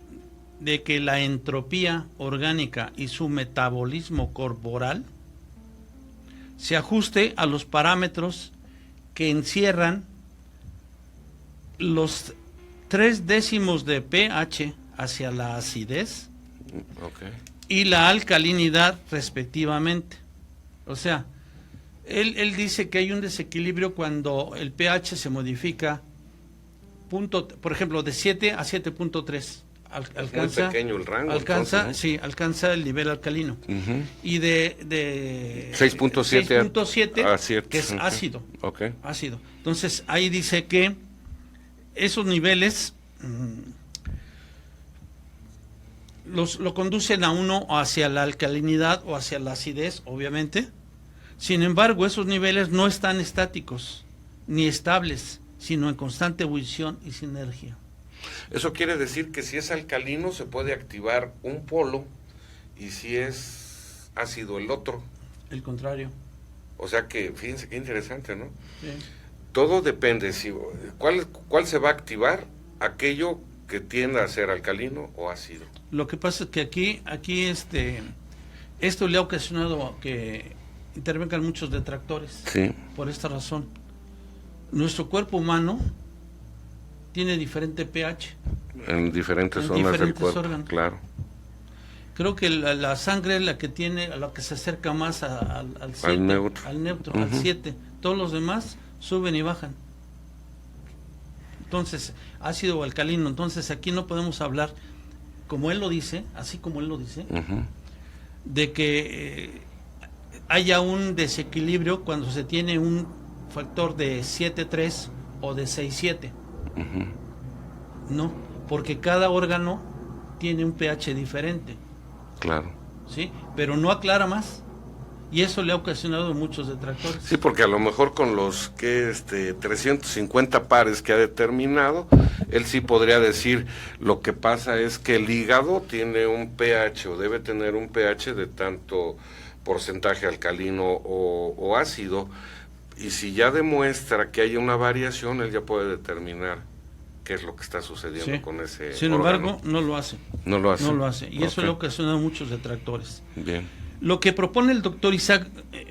de que la entropía orgánica y su metabolismo corporal se ajuste a los parámetros que encierran los 0.3 de pH hacia la acidez y la alcalinidad respectivamente. O sea, él dice que hay un desequilibrio cuando el pH se modifica, por ejemplo, de 7 a 7.3. Alcanza, muy pequeño el rango. Alcanza el nivel alcalino. Y de 6.7 a 7, que es ácido. Ácido. Entonces, ahí dice que esos niveles lo conducen a uno hacia la alcalinidad o hacia la acidez, obviamente. Sin embargo, esos niveles no están estáticos ni estables, sino en constante ebullición y sinergia. Eso quiere decir que si es alcalino se puede activar un polo y si es ácido el otro. El contrario. O sea que, fíjense qué interesante, ¿no? Sí. Todo depende, ¿cuál se va a activar? Aquello que tienda a ser alcalino o ácido. Lo que pasa es que aquí esto le ha ocasionado que intervengan muchos detractores. Sí. Por esta razón. Nuestro cuerpo humano tiene diferente pH. En diferentes zonas del cuerpo, órganos. Claro. Creo que la sangre es la que tiene, a la que se acerca más al 7, al neutro, al 7. Todos los demás suben y bajan. Entonces, ácido o alcalino. Entonces, aquí no podemos hablar, como él lo dice, así como él lo dice, de que haya un desequilibrio cuando se tiene un factor de 7.3 o de 6.7. No, porque cada órgano tiene un pH diferente. Claro. ¿Sí? Pero no aclara más. Y eso le ha ocasionado muchos detractores. Sí, porque a lo mejor con los 350 pares que ha determinado, él sí podría decir, lo que pasa es que el hígado tiene un pH o debe tener un pH de tanto porcentaje alcalino o ácido, y si ya demuestra que hay una variación, él ya puede determinar qué es lo que está sucediendo Sí. con ese Sin órgano. embargo, no lo hace. No lo hace. No lo hace. Y eso Ok. es lo que ocasiona muchos detractores. Bien. Lo que propone el doctor Isaac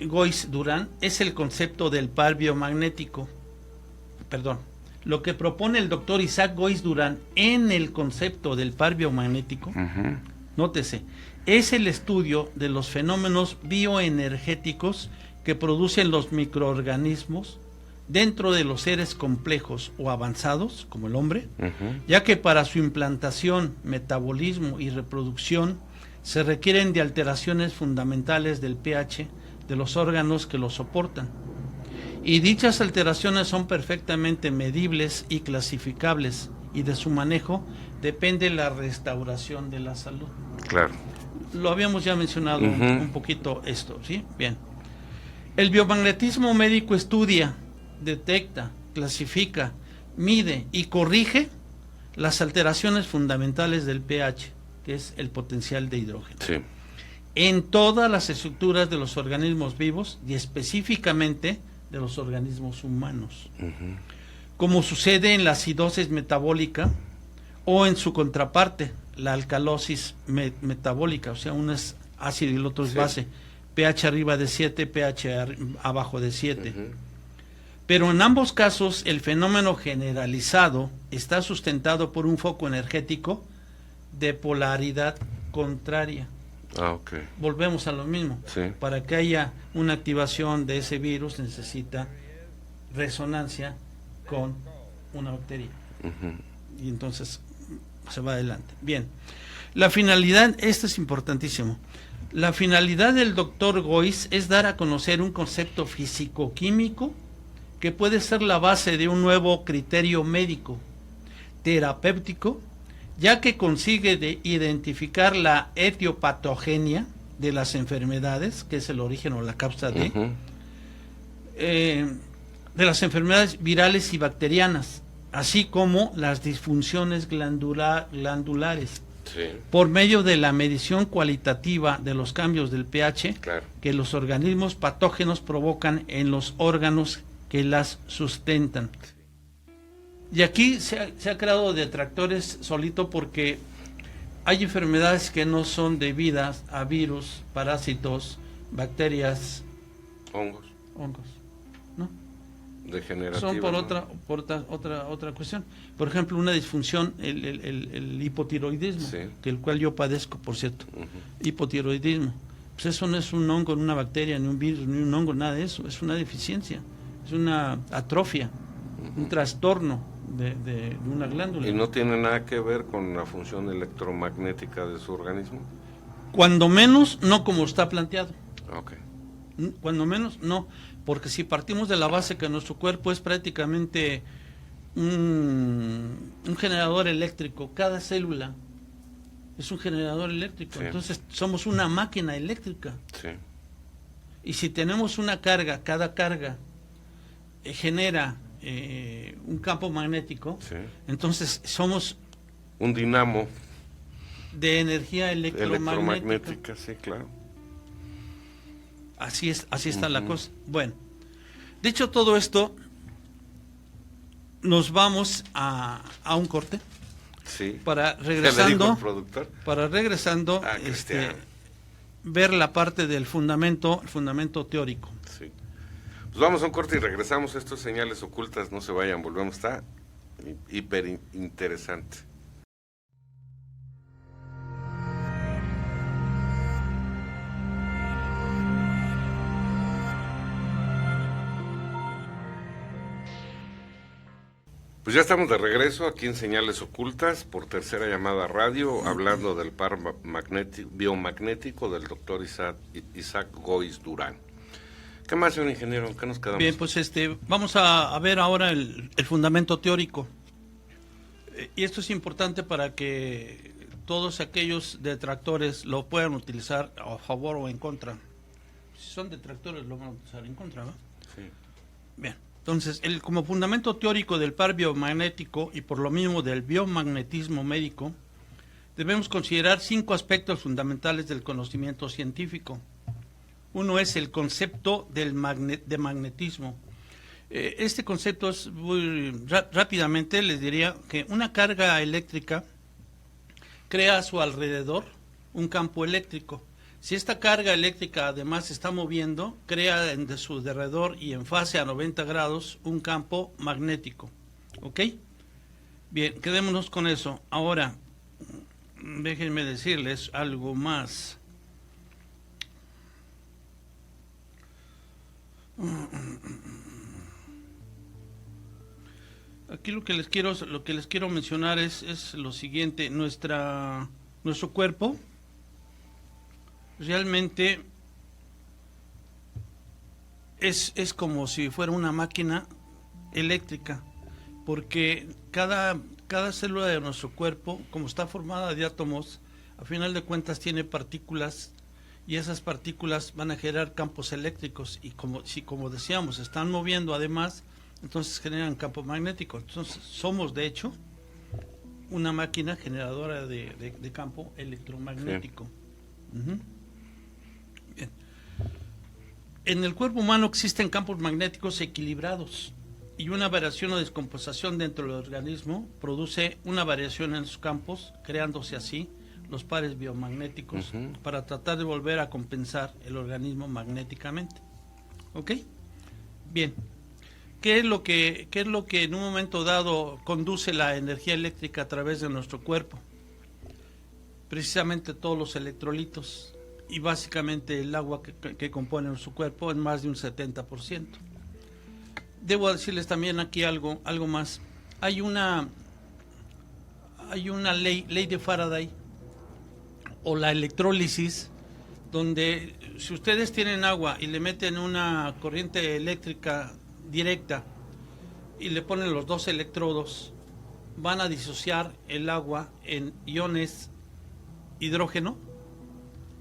Gois Durán es el concepto del par biomagnético. Perdón. Lo que propone el doctor Isaac Gois Durán en el concepto del par biomagnético, Ujú. nótese, es el estudio de los fenómenos bioenergéticos que producen los microorganismos dentro de los seres complejos o avanzados, como el hombre, Ujú. ya que para su implantación, metabolismo y reproducción se requieren de alteraciones fundamentales del pH de los órganos que lo soportan. Y dichas alteraciones son perfectamente medibles y clasificables, y de su manejo depende la restauración de la salud. Claro. Lo habíamos ya mencionado Ujú. un poquito esto, ¿sí? Bien. El biomagnetismo médico estudia, detecta, clasifica, mide y corrige las alteraciones fundamentales del pH, que es el potencial de hidrógeno, Sí. en todas las estructuras de los organismos vivos y específicamente de los organismos humanos, Ujú. como sucede en la acidosis metabólica o en su contraparte, la alcalosis metabólica, o sea, uno es ácido y el otro es Sí. base, pH arriba de 7, pH abajo de 7. Ujú. Pero en ambos casos el fenómeno generalizado está sustentado por un foco energético de polaridad contraria. Ah, ok. Volvemos a lo mismo. Sí. Para que haya una activación de ese virus necesita resonancia con una bacteria. Ujú. Y entonces se va adelante. Bien. La finalidad, esto es importantísimo. La finalidad del doctor Gois es dar a conocer un concepto físico-químico que puede ser la base de un nuevo criterio médico, terapéutico, ya que consigue de identificar la etiopatogenia de las enfermedades, que es el origen o la causa de Ujú. las enfermedades virales y bacterianas, así como las disfunciones glandulares, Sí. por medio de la medición cualitativa de los cambios del pH Claro. que los organismos patógenos provocan en los órganos que las sustentan. Y aquí se ha creado detractores solito porque hay enfermedades que no son debidas a virus, parásitos, bacterias, Hongos. hongos, ¿no? Degenerativos. Son por ¿no? otra cuestión. Por ejemplo, una disfunción, el hipotiroidismo, Sí. que el cual yo padezco, por cierto. Ujú. Hipotiroidismo. Pues eso no es un hongo, ni una bacteria, ni un virus, ni un hongo, nada de eso. Es una deficiencia, es una atrofia, un trastorno de una glándula. ¿Y no tiene nada que ver con la función electromagnética de su organismo? Cuando menos, no como está planteado. Ok. Cuando menos, no. Porque si partimos de la base que nuestro cuerpo es prácticamente un generador eléctrico, cada célula es un generador eléctrico, Sí. entonces somos una máquina eléctrica. Sí. Y si tenemos una carga, cada carga genera un campo magnético, Sí. entonces somos Un dinamo de energía electromagnética. electromagnética, sí, claro. Así está la Ujú. cosa. Bueno, dicho todo esto, nos vamos a un corte Sí. para ¿Qué le dijo regresando, el productor? Cristian. ver la parte del fundamento, el fundamento teórico. Sí. Pues vamos a un corte y regresamos. Estos señales ocultas, no se vayan, volvemos. Está hiper interesante. Pues ya estamos de regreso aquí en Señales Ocultas por tercera llamada radio, hablando del par biomagnético del doctor Isaac Gois Durán. ¿Qué más, señor ingeniero? ¿En qué nos quedamos? Bien, pues vamos a ver ahora el fundamento teórico. Y esto es importante para que todos aquellos detractores lo puedan utilizar a favor o en contra. Si son detractores, lo van a utilizar en contra, ¿no? Sí. Bien. Entonces, como fundamento teórico del par biomagnético y por lo mismo del biomagnetismo médico, debemos considerar 5 aspectos fundamentales del conocimiento científico. Uno es el concepto de magnetismo. Este concepto es muy rápidamente les diría que una carga eléctrica crea a su alrededor un campo eléctrico. Si esta carga eléctrica además se está moviendo, crea de su alrededor y en fase a 90 grados un campo magnético. ¿Ok? Bien, quedémonos con eso. Ahora, déjenme decirles algo más. Aquí lo que les quiero mencionar es lo siguiente. Nuestro cuerpo realmente es como si fuera una máquina eléctrica, porque cada célula de nuestro cuerpo, como está formada de átomos, a final de cuentas tiene partículas, y esas partículas van a generar campos eléctricos, y como decíamos, están moviendo además, entonces generan campo magnético. Entonces somos de hecho una máquina generadora de campo electromagnético. Sí. Bien. En el cuerpo humano existen campos magnéticos equilibrados, y una variación o descomposición dentro del organismo produce una variación en los campos, creándose así los pares biomagnéticos para tratar de volver a compensar el organismo magnéticamente. ¿Ok? Bien. ¿Qué es lo que en un momento dado conduce la energía eléctrica a través de nuestro cuerpo? Precisamente todos los electrolitos, y básicamente el agua que compone nuestro cuerpo en más de un 70%. Debo decirles también aquí algo más. Hay una ley de Faraday, o la electrólisis, donde si ustedes tienen agua y le meten una corriente eléctrica directa y le ponen los dos electrodos, van a disociar el agua en iones hidrógeno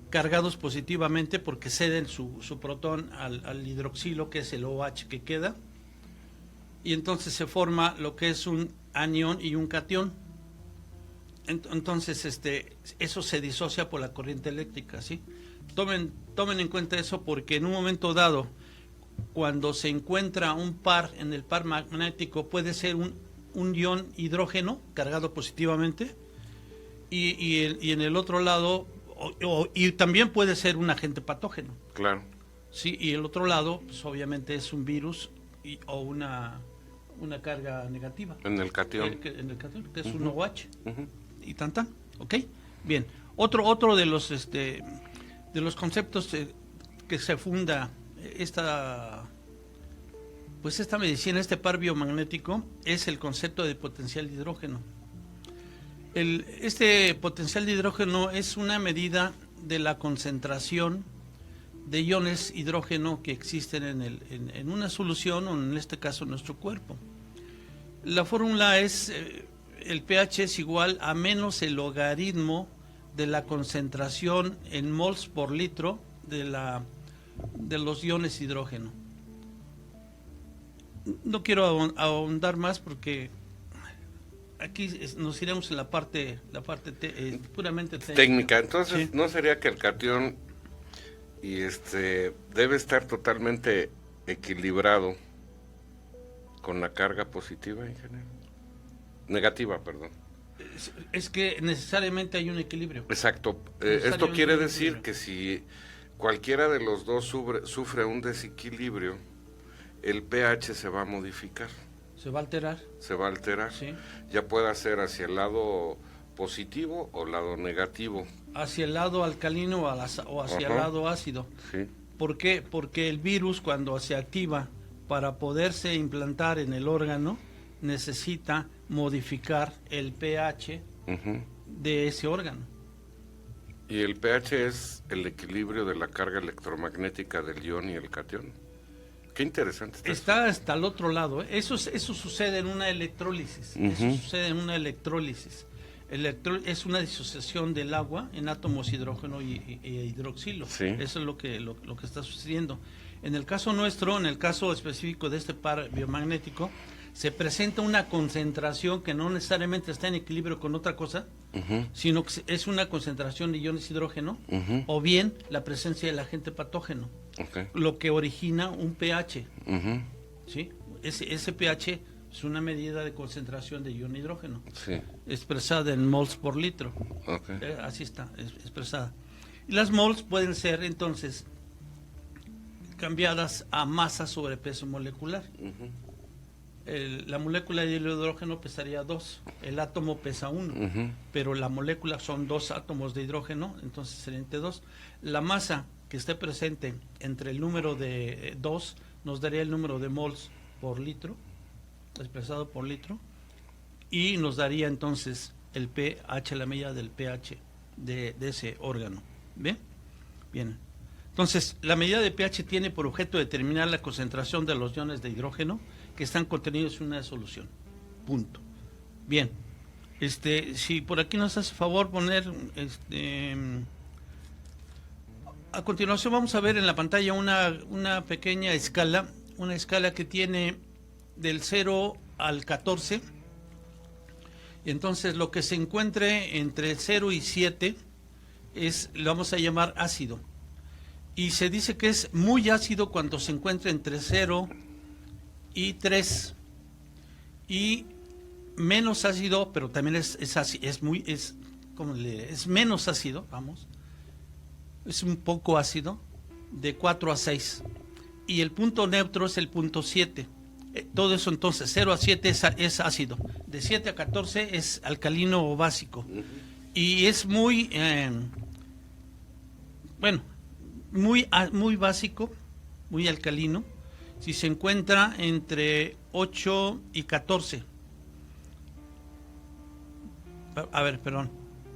cargados positivamente, porque ceden su protón al hidroxilo, que es el OH que queda, y entonces se forma lo que es un anión y un catión. Entonces eso se disocia por la corriente eléctrica, ¿sí? Tomen en cuenta eso, porque en un momento dado, cuando se encuentra un par en el par magnético, puede ser un ion hidrógeno cargado positivamente, y en el otro lado, y también puede ser un agente patógeno. Claro. Sí, y el otro lado, pues obviamente es un virus o una carga negativa. En el catión. En el catión, que es un OH. Y tan, ¿ok? Bien. Otro de los conceptos que se funda esta medicina, este par biomagnético, es el concepto de potencial de hidrógeno. Este potencial de hidrógeno es una medida de la concentración de iones hidrógeno que existen en una solución, o en este caso en nuestro cuerpo. La fórmula es el pH es igual a menos el logaritmo de la concentración en mols por litro de los iones hidrógeno. No quiero ahondar más, porque aquí nos iremos en la parte puramente técnica. Entonces, sí. ¿No sería que el catión debe estar totalmente equilibrado con la carga positiva, ingeniero? Negativa, perdón. Es que necesariamente hay un equilibrio. Exacto. Esto quiere decir que si cualquiera de los dos sufre un desequilibrio, el pH se va a modificar. ¿Se va a alterar? Se va a alterar. Sí. Ya pueda ser hacia el lado positivo o lado negativo. Hacia el lado alcalino o hacia el lado ácido. Sí. ¿Por qué? Porque el virus, cuando se activa para poderse implantar en el órgano, necesita modificar el pH de ese órgano. Y el pH es el equilibrio de la carga electromagnética del ion y el catión. Qué interesante está hasta el otro lado, ¿eh? Eso sucede en una electrólisis. Eso sucede en una electrólisis. Es una disociación del agua en átomos hidrógeno e hidroxilo. Sí. Eso es lo que está sucediendo. En el caso nuestro, en el caso específico de este par biomagnético, se presenta una concentración que no necesariamente está en equilibrio con otra cosa, sino que es una concentración de iones hidrógeno, o bien la presencia del agente patógeno, lo que origina un pH. ¿Sí? ese pH es una medida de concentración de ion hidrógeno, Sí. expresada en moles por litro. Ok. Así está, expresada. Y las moles pueden ser entonces cambiadas a masa sobre peso molecular. Ujú. La molécula de hidrógeno pesaría 2, el átomo pesa 1, Ujú. pero la molécula son 2 átomos de hidrógeno, entonces sería entre 2. La masa que esté presente entre el número de 2 nos daría el número de moles por litro, expresado por litro, y nos daría entonces el pH, la medida del pH de ese órgano. ¿Bien? Bien. Entonces, la medida de pH tiene por objeto determinar la concentración de los iones de hidrógeno que están contenidos en una solución. Punto. Bien. Si por aquí nos hace favor poner, a continuación vamos a ver en la pantalla una pequeña escala, una escala que tiene del 0 al 14. Y entonces lo que se encuentre entre 0 y 7 lo vamos a llamar ácido. Y se dice que es muy ácido cuando se encuentra entre 0 y 3. Y menos ácido, pero también es menos ácido, vamos. Es un poco ácido, de 4 a 6. Y el punto neutro es el punto 7. Todo eso entonces, 0 a 7 es ácido. De 7 a 14 es alcalino o básico. Y es muy, muy básico, muy alcalino, si se encuentra entre 8 y 14. A ver, perdón.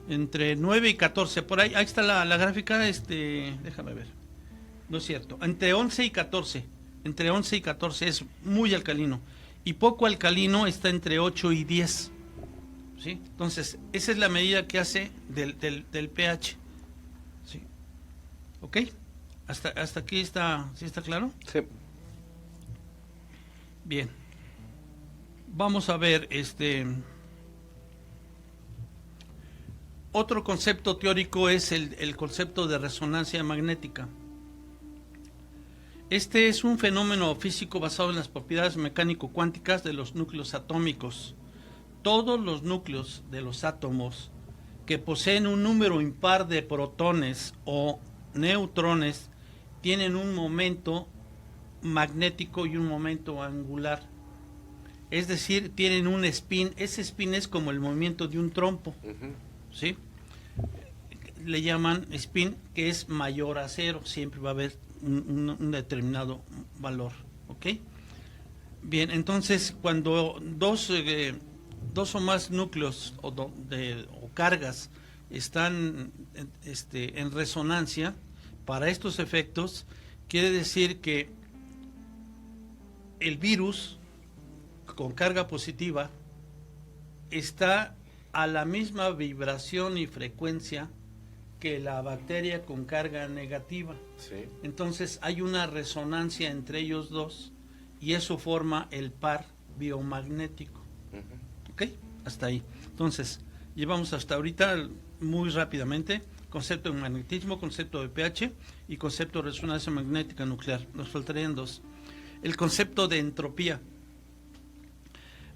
Entre 9 y 14, por ahí está la gráfica, déjame ver. No es cierto. Entre 11 y 14. Entre 11 y 14 es muy alcalino. Y poco alcalino está entre 8 y 10. ¿Sí? Entonces, esa es la medida que hace del pH. ¿Sí? ¿Ok? Hasta aquí está, ¿sí está claro? Sí. Bien. Vamos a ver otro concepto teórico es el concepto de resonancia magnética. Este es un fenómeno físico basado en las propiedades mecánico-cuánticas de los núcleos atómicos. Todos los núcleos de los átomos que poseen un número impar de protones o neutrones tienen un momento magnético y un momento angular. Es decir, tienen un spin. Ese spin es como el movimiento de un trompo. Ujú. ¿Sí? Le llaman spin, que es mayor a 0. Siempre va a haber un determinado valor. ¿Ok? Bien, entonces cuando dos o más núcleos o cargas están en resonancia, para estos efectos quiere decir que el virus con carga positiva está a la misma vibración y frecuencia que la bacteria con carga negativa. Sí. Entonces hay una resonancia entre ellos dos y eso forma el par biomagnético. Ujú. ¿Ok? Hasta ahí. Entonces, llevamos hasta ahorita muy rápidamente concepto de magnetismo, concepto de pH y concepto de resonancia magnética nuclear. Nos faltarían dos. El concepto de entropía.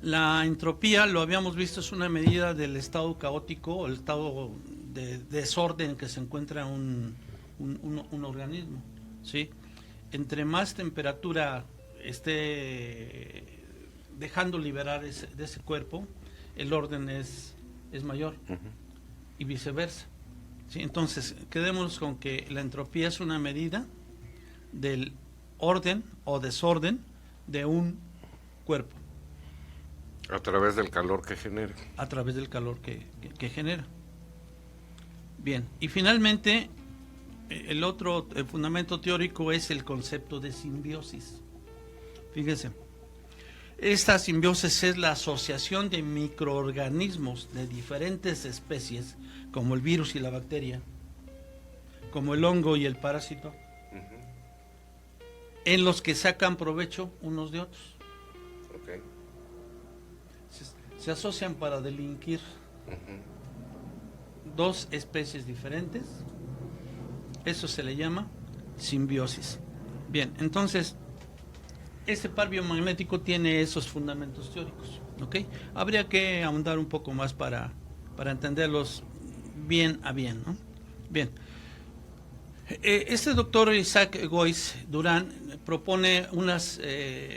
La entropía, lo habíamos visto, es una medida del estado caótico o el estado de desorden en que se encuentra un organismo. ¿Sí? Entre más temperatura esté dejando liberar de ese cuerpo, el orden es mayor. Ujú. Y viceversa. ¿Sí? Entonces, quedémonos con que la entropía es una medida del orden o desorden de un cuerpo A través del calor que genera. a través del calor que genera. Bien, y finalmente el otro fundamento teórico es el concepto de simbiosis. Fíjense, esta simbiosis es la asociación de microorganismos de diferentes especies, como el virus y la bacteria, como el hongo y el parásito, en los que sacan provecho unos de otros. Ok. Se asocian para delinquir dos especies diferentes. Eso se le llama simbiosis. Bien, entonces, este par biomagnético tiene esos fundamentos teóricos, ¿ok? Habría que ahondar un poco más para entenderlos bien a bien, ¿no? Bien. Este doctor Isaac Goiz Durán propone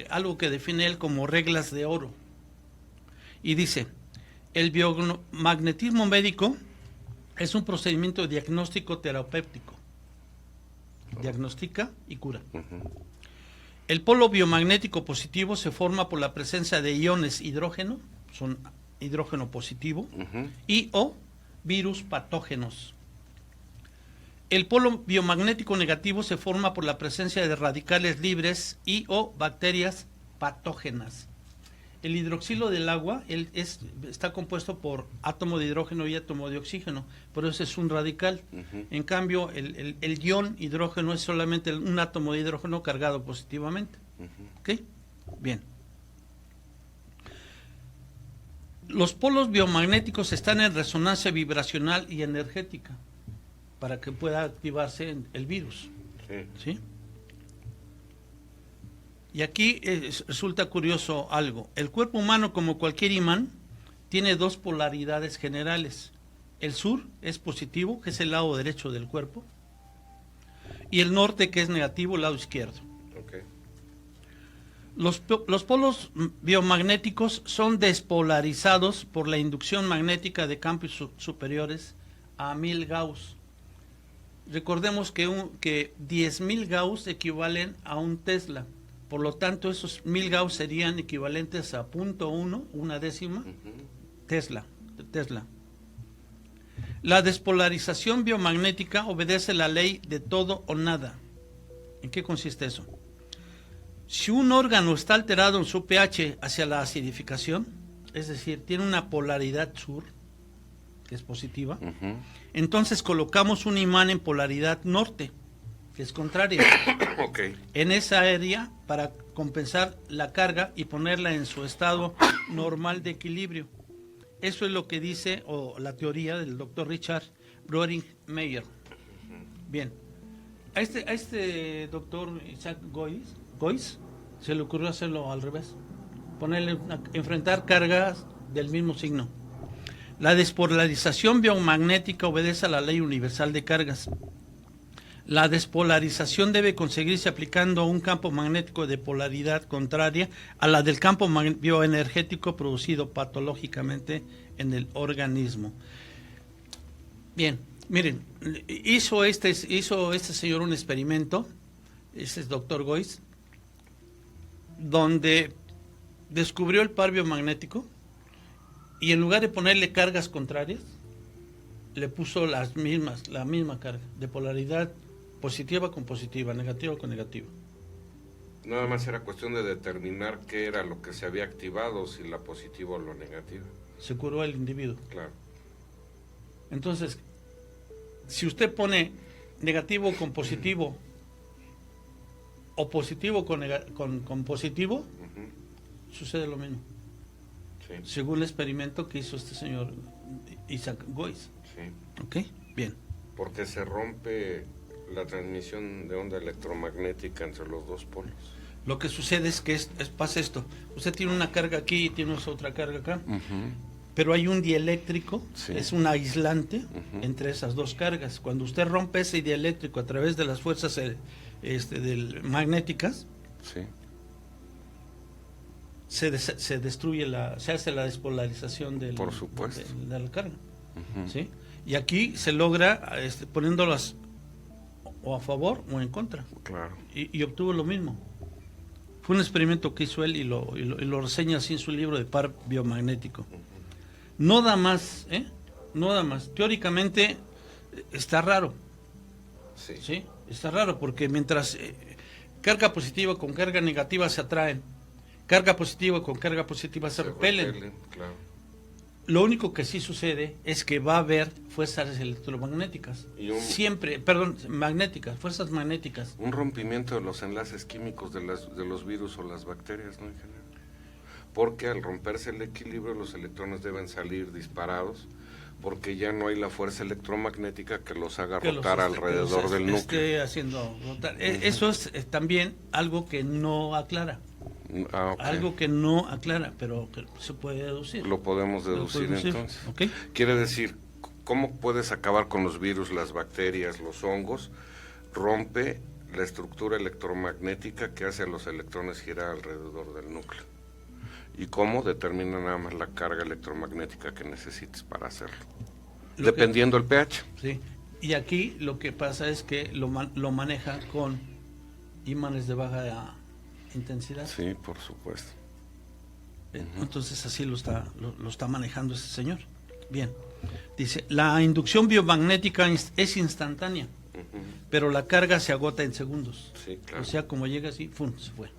algo que define él como reglas de oro. Y dice, el biomagnetismo médico es un procedimiento diagnóstico terapéutico. Diagnostica y cura. El polo biomagnético positivo se forma por la presencia de iones hidrógeno, son hidrógeno positivo, y o virus patógenos. El polo biomagnético negativo se forma por la presencia de radicales libres y o bacterias patógenas. El hidroxilo del agua está compuesto por átomo de hidrógeno y átomo de oxígeno, por eso es un radical. En cambio, el ion hidrógeno es solamente un átomo de hidrógeno cargado positivamente. ¿Ok? Bien. Los polos biomagnéticos están en resonancia vibracional y energética para que pueda activarse el virus. ¿Sí? Y aquí resulta curioso algo. El cuerpo humano, como cualquier imán, tiene dos polaridades generales. El sur es positivo, que es el lado derecho del cuerpo, y el norte, que es negativo, el lado izquierdo. Okay. Los polos biomagnéticos son despolarizados por la inducción magnética de campos superiores a 1000 Gauss. Recordemos que 10.000 Gauss equivalen a un Tesla. Por lo tanto, esos 1000 Gauss serían equivalentes a 0.1, una décima, Tesla. La despolarización biomagnética obedece la ley de todo o nada. ¿En qué consiste eso? Si un órgano está alterado en su pH hacia la acidificación, es decir, tiene una polaridad sur, que es positiva, entonces colocamos un imán en polaridad norte, que es contraria, en esa área para compensar la carga y ponerla en su estado normal de equilibrio. Eso es lo que dice, o la teoría del doctor Richard Broding-Meyer. Bien, a este doctor Isaac Goiz se le ocurrió hacerlo al revés, enfrentar cargas del mismo signo. La despolarización biomagnética obedece a la ley universal de cargas. La despolarización debe conseguirse aplicando un campo magnético de polaridad contraria a la del campo bioenergético producido patológicamente en el organismo. Bien, miren, hizo este señor un experimento, ese es doctor Goiz, donde descubrió el par biomagnético y en lugar de ponerle cargas contrarias, le puso la misma carga de polaridad positiva con positiva, negativa con negativa. Nada más era cuestión de determinar qué era lo que se había activado, si la positiva o la negativa. Se curó el individuo. Claro. Entonces, si usted pone negativo con positivo o positivo con positivo, sucede lo mismo. Sí. Según el experimento que hizo este señor Isaac Goiz. Sí. ¿Ok? Bien. Porque se rompe la transmisión de onda electromagnética entre los dos polos. Lo que sucede es que pasa esto. Usted tiene una carga aquí y tiene otra carga acá. Pero hay un dieléctrico, es un aislante entre esas dos cargas. Cuando usted rompe ese dieléctrico a través de las fuerzas magnéticas, se destruye se hace la despolarización por supuesto, de la carga. ¿Sí? Y aquí se logra poniéndolas o a favor o en contra. Claro. Y obtuvo lo mismo. Fue un experimento que hizo él y lo reseña así en su libro de par biomagnético. No da más, no da más. Teóricamente está raro. Sí. Está raro porque mientras carga positiva con carga negativa se atraen, carga positiva con carga positiva se repelen. Claro. Lo único que sí sucede es que va a haber fuerzas electromagnéticas. Magnéticas, fuerzas magnéticas. Un rompimiento de los enlaces químicos de los virus o las bacterias, ¿no? En general. Porque al romperse el equilibrio, los electrones deben salir disparados, porque ya no hay la fuerza electromagnética que los haga rotar alrededor del núcleo. Haciendo rotar. Eso es también algo que no aclara. Ok. Algo que no aclara, pero que se puede deducir. Lo podemos Lo deducir puede deducir, entonces. ¿ok? Quiere decir, ¿cómo puedes acabar con los virus, las bacterias, los hongos? Rompe la estructura electromagnética que hace a los electrones girar alrededor del núcleo. ¿Y cómo? Determina nada más la carga electromagnética que necesites para hacerlo. Dependiendo del pH. Sí. Y aquí lo que pasa es que lo maneja con imanes de baja intensidad. Sí, por supuesto. Entonces así lo está manejando ese señor. Bien. Dice, la inducción biomagnética es instantánea, pero la carga se agota en segundos. Sí, claro. O sea, como llega así, ¡fum!, se fue.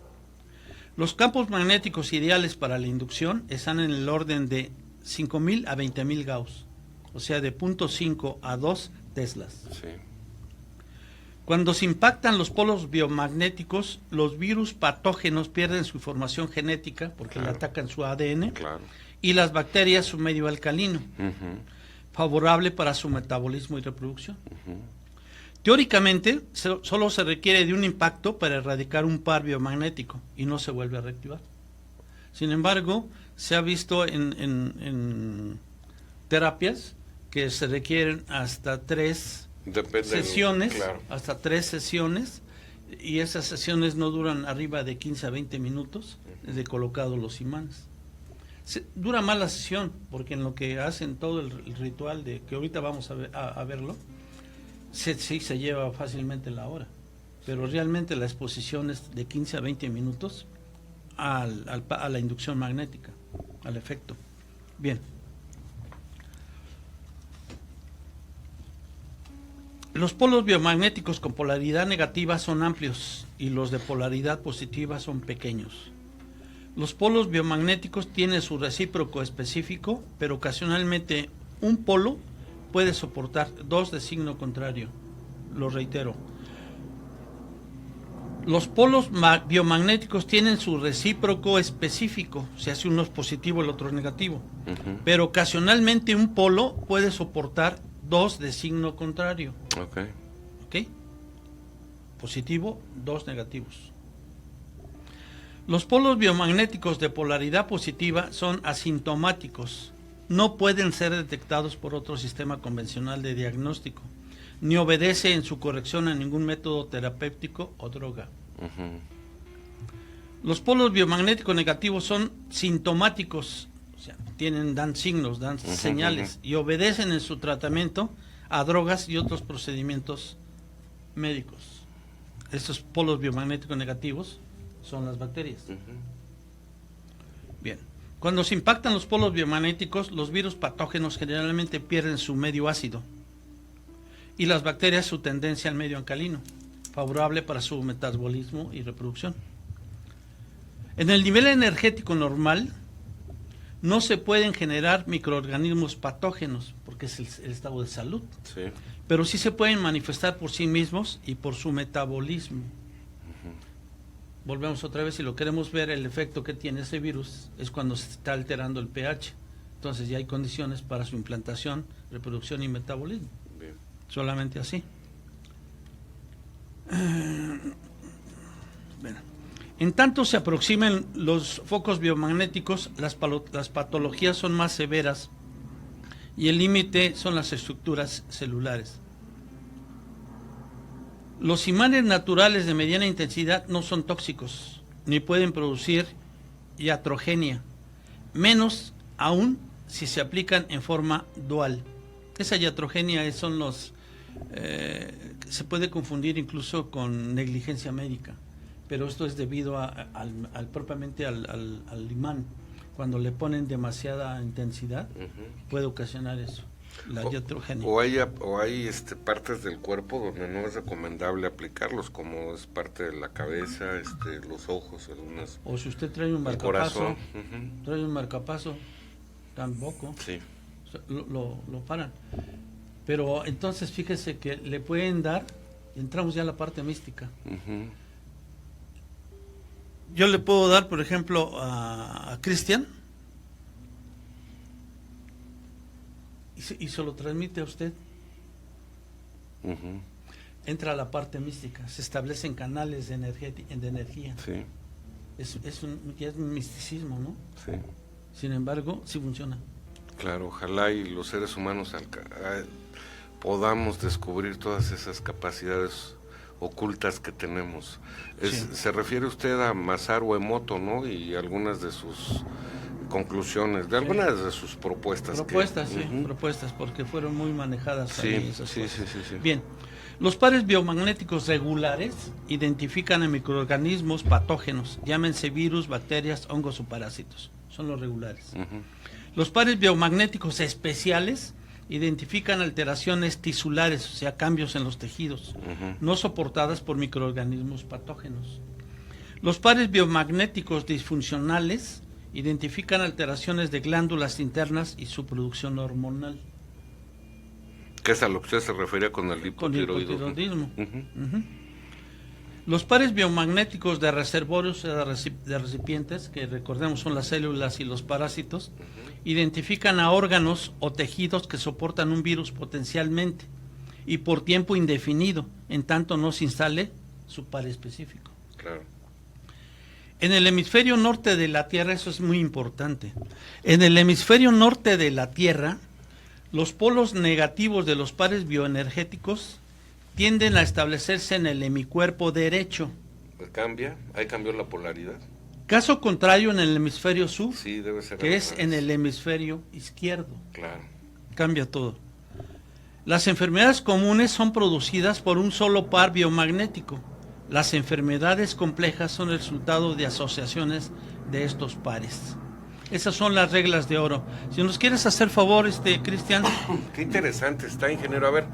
Los campos magnéticos ideales para la inducción están en el orden de 5.000 a 20.000 Gauss, o sea, de 0.5 a 2 Teslas. Sí. Cuando se impactan los polos biomagnéticos, los virus patógenos pierden su información genética porque le atacan su ADN, Claro. y las bacterias su medio alcalino, Ujú, favorable para su metabolismo y reproducción. ujú. Teóricamente, solo se requiere de un impacto para erradicar un par biomagnético y no se vuelve a reactivar. Sin embargo, se ha visto en terapias que se requieren hasta 3 Depende sesiones, claro. hasta 3 sesiones, y esas sesiones no duran arriba de 15 a 20 minutos de colocados los imanes. Dura más la sesión, porque en lo que hacen todo el ritual, de que ahorita vamos a verlo, sí se lleva fácilmente la hora, pero realmente la exposición es de 15 a 20 minutos a la inducción magnética, al efecto. Bien. Los polos biomagnéticos con polaridad negativa son amplios y los de polaridad positiva son pequeños. Los polos biomagnéticos tienen su recíproco específico, pero ocasionalmente un polo puede soportar 2 de signo contrario. Lo reitero. Los polos biomagnéticos tienen su recíproco específico, o sea, si uno es positivo el otro es negativo, pero ocasionalmente un polo puede soportar 2 de signo contrario. Ok. ¿Ok? Positivo, 2 negativos. Los polos biomagnéticos de polaridad positiva son asintomáticos. No pueden ser detectados por otro sistema convencional de diagnóstico, ni obedece en su corrección a ningún método terapéutico o droga. Ujú. Los polos biomagnéticos negativos son sintomáticos, o sea, dan signos, dan señales, y obedecen en su tratamiento a drogas y otros procedimientos médicos. Estos polos biomagnéticos negativos son las bacterias. Bien. Cuando se impactan los polos biomagnéticos, los virus patógenos generalmente pierden su medio ácido y las bacterias su tendencia al medio alcalino, favorable para su metabolismo y reproducción. En el nivel energético normal, no se pueden generar microorganismos patógenos, porque es el estado de salud, Sí. pero sí se pueden manifestar por sí mismos y por su metabolismo. Volvemos otra vez, si lo queremos ver, el efecto que tiene ese virus es cuando se está alterando el pH. Entonces ya hay condiciones para su implantación, reproducción y metabolismo. Bien. Solamente así. Bueno. En tanto se aproximen los focos biomagnéticos, las patologías son más severas y el límite son las estructuras celulares. Los imanes naturales de mediana intensidad no son tóxicos, ni pueden producir iatrogenia, menos aún si se aplican en forma dual. Esa iatrogenia son se puede confundir incluso con negligencia médica, pero esto es debido propiamente al imán. Cuando le ponen demasiada intensidad, puede ocasionar eso. La iatrogenia. O hay partes del cuerpo donde no es recomendable aplicarlos, como es parte de la cabeza, los ojos, algunas. O si usted trae un marcapaso, tampoco. Sí. Lo paran. Pero entonces fíjese que le pueden dar, entramos ya a la parte mística. Yo le puedo dar, por ejemplo, a Cristian, y se lo transmite a usted. Entra a la parte mística, se establecen canales de energía. Sí. ya es un misticismo, ¿no? Sí, Sin embargo, sí funciona. claro, ojalá y los seres humanos podamos descubrir todas esas capacidades ocultas que tenemos. Sí. Se refiere usted a Masaru Emoto, ¿no? Y algunas de sus conclusiones, de algunas de sus propuestas. Propuestas, que, sí, Ujú. propuestas, porque fueron muy manejadas Sí, ahí esas sí, cosas. sí. Bien, los pares biomagnéticos regulares identifican a microorganismos patógenos, llámense virus, bacterias, hongos o parásitos. Son los regulares. Ujú. Los pares biomagnéticos especiales identifican alteraciones tisulares, o sea, cambios en los tejidos, Ujú. no soportadas por microorganismos patógenos. Los pares biomagnéticos disfuncionales identifican alteraciones de glándulas internas y su producción hormonal. Que es a lo que usted se refería con el Con hipotiroidismo. hipotiroidismo. Ujú. Ujú. Los pares biomagnéticos de reservorios de recipientes, que recordemos son las células y los parásitos, identifican a órganos o tejidos que soportan un virus potencialmente y por tiempo indefinido, en tanto no se instale su par específico. Claro. En el hemisferio norte de la Tierra, eso es muy importante, en el hemisferio norte de la Tierra, los polos negativos de los pares bioenergéticos tienden a establecerse en el hemicuerpo derecho. Ahí cambió la polaridad. Caso contrario en el hemisferio sur, Sí, debe ser. que al es revés. en el hemisferio izquierdo. Claro. Cambia todo. Las enfermedades comunes son producidas por un solo par biomagnético. Las enfermedades complejas son el resultado de asociaciones de estos pares. Esas son las reglas de oro. Si nos quieres hacer favor, Cristian. Qué interesante está, ingeniero. A ver,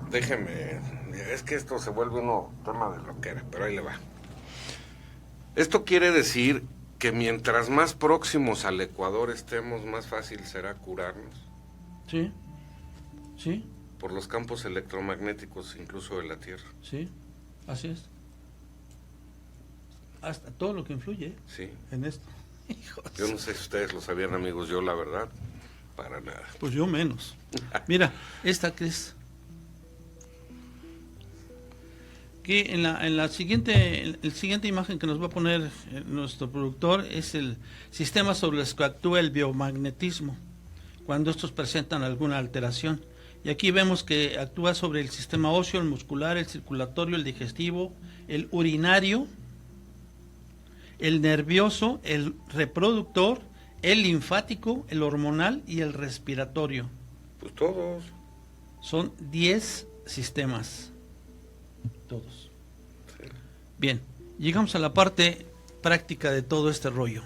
déjeme. Es que esto se vuelve uno tema de loquera, pero ahí le va. Esto quiere decir que mientras más próximos al Ecuador estemos, más fácil será curarnos Sí, sí, por los campos electromagnéticos, incluso de la Tierra. sí, así es. Hasta todo lo que influye Sí. en esto. Hijos. Yo no sé si ustedes lo sabían, amigos. Yo, la verdad, para nada. Pues yo menos. Mira, esta que es. Que en la siguiente imagen que nos va a poner nuestro productor es el sistema sobre los que actúa el biomagnetismo cuando estos presentan alguna alteración. Y aquí vemos que actúa sobre el sistema óseo, el muscular, el circulatorio, el digestivo, el urinario, el nervioso, el reproductor, el linfático, el hormonal y el respiratorio. Pues todos. Son 10 sistemas. Todos. Sí. Bien, llegamos a la parte práctica de todo este rollo.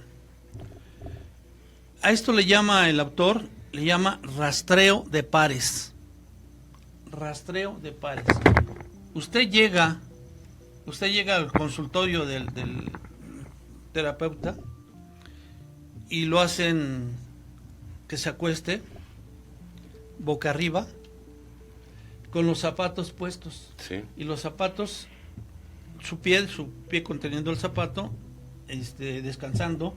A esto le llama el autor, le llama rastreo de pares. Rastreo de pares. Usted llega al consultorio del terapeuta y lo hacen que se acueste boca arriba con los zapatos puestos. Sí. Y los zapatos, su pie conteniendo el zapato, descansando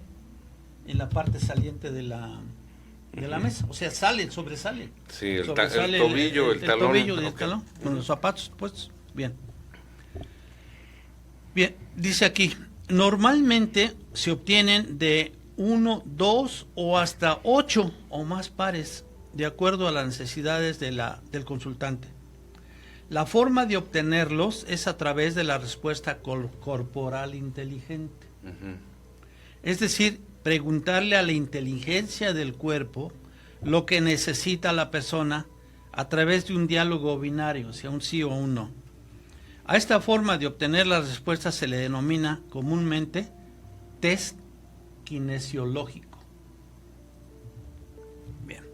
en la parte saliente de la mesa. O sea, sobresale. Sí, el Sobresale tobillo, el talón. tobillo y el Ok. talón, con los zapatos puestos. Bien. Bien, dice aquí, normalmente se obtienen de 1, 2 o hasta 8 o más pares, de acuerdo a las necesidades del consultante. La forma de obtenerlos es a través de la respuesta corporal inteligente. Ujú. Es decir, preguntarle a la inteligencia del cuerpo lo que necesita la persona a través de un diálogo binario, o sea, un sí o un no. A esta forma de obtener las respuestas se le denomina comúnmente test kinesiológico. Bien.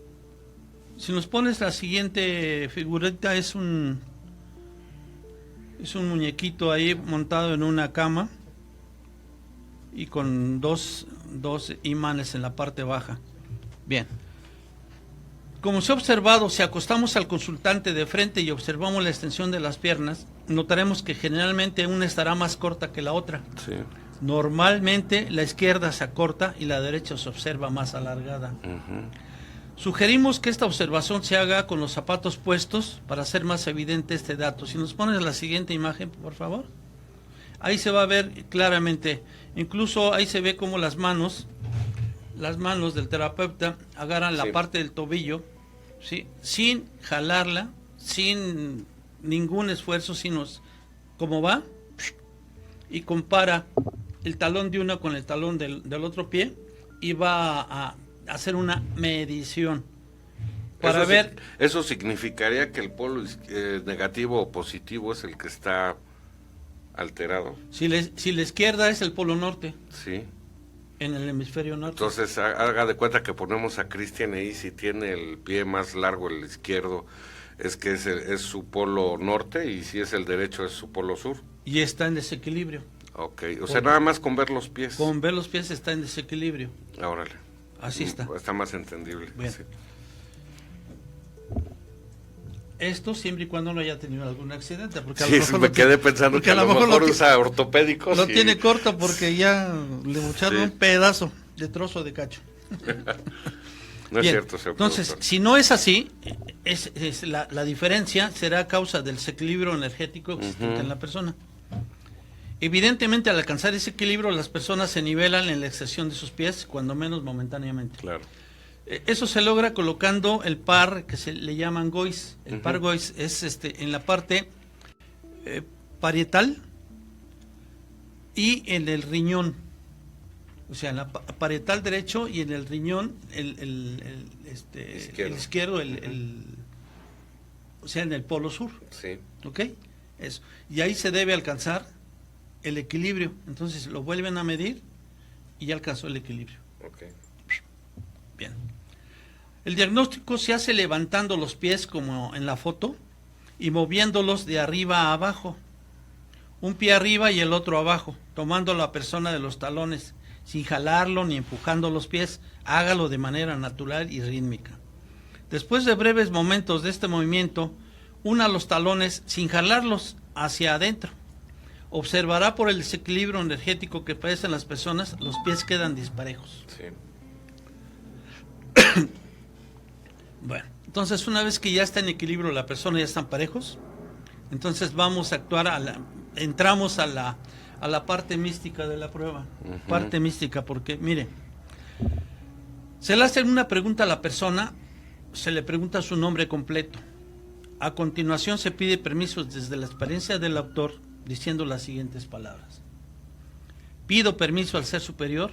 Si nos pones la siguiente figurita, es un muñequito ahí montado en una cama y con dos imanes en la parte baja. Bien. Como se ha observado, si acostamos al consultante de frente y observamos la extensión de las piernas, notaremos que generalmente una estará más corta que la otra. Sí. Normalmente la izquierda se acorta y la derecha se observa más alargada. Ujú. Sugerimos que esta observación se haga con los zapatos puestos para hacer más evidente este dato. Si nos pones la siguiente imagen, por favor. ahí se va a ver claramente. Incluso ahí se ve como las manos del terapeuta agarran la parte del tobillo, ¿sí? Sin jalarla, sin ningún esfuerzo, sino como va, y compara el talón de uno con el talón del otro pie, y va a hacer una medición para eso ver. Eso significaría que el polo negativo o positivo es el que está alterado. Si la izquierda es el polo norte, Sí. en el hemisferio norte. Entonces haga de cuenta que ponemos a Cristian ahí, si tiene el pie más largo el izquierdo, es que es su polo norte, y si es el derecho es su polo sur. Y está en desequilibrio. Ok, o sea, nada más con ver los pies. Con ver los pies está en desequilibrio. Órale. Así está. Está más entendible. Bien. Sí. Esto siempre y cuando no haya tenido algún accidente. Porque a Sí, lo mejor me quedé pensando que a lo mejor usa ortopédicos. Lo tiene corto porque ya le echaron Sí. un pedazo de trozo de cacho. No es Bien, cierto, señor entonces, productor. si no es así, la diferencia será a causa del desequilibrio energético existente en la persona. Evidentemente, al alcanzar ese equilibrio, las personas se nivelan en la extensión de sus pies, cuando menos momentáneamente. Claro. Eso se logra colocando el par que se le llaman gois. El par gois es en la parte parietal y en el riñón. O sea, en la parietal derecho y en el riñón el izquierdo, o sea, en el polo sur. Sí. ¿Ok? Eso. Y ahí se debe alcanzar el equilibrio. Entonces lo vuelven a medir y ya alcanzó el equilibrio. Ok. Bien. El diagnóstico se hace levantando los pies como en la foto y moviéndolos de arriba a abajo. Un pie arriba y el otro abajo, tomando a la persona de los talones, sin jalarlo ni empujando los pies. Hágalo de manera natural y rítmica. Después de breves momentos de este movimiento, una los talones sin jalarlos hacia adentro. Observará por el desequilibrio energético que padecen las personas, los pies quedan disparejos. Sí. Bueno, entonces una vez que ya está en equilibrio la persona, ya están parejos, entonces vamos a actuar entramos a la parte mística de la prueba. Parte mística, porque mire, se le hace una pregunta a la persona, se le pregunta su nombre completo. A continuación se pide permiso desde la experiencia del autor, diciendo las siguientes palabras: pido permiso al ser superior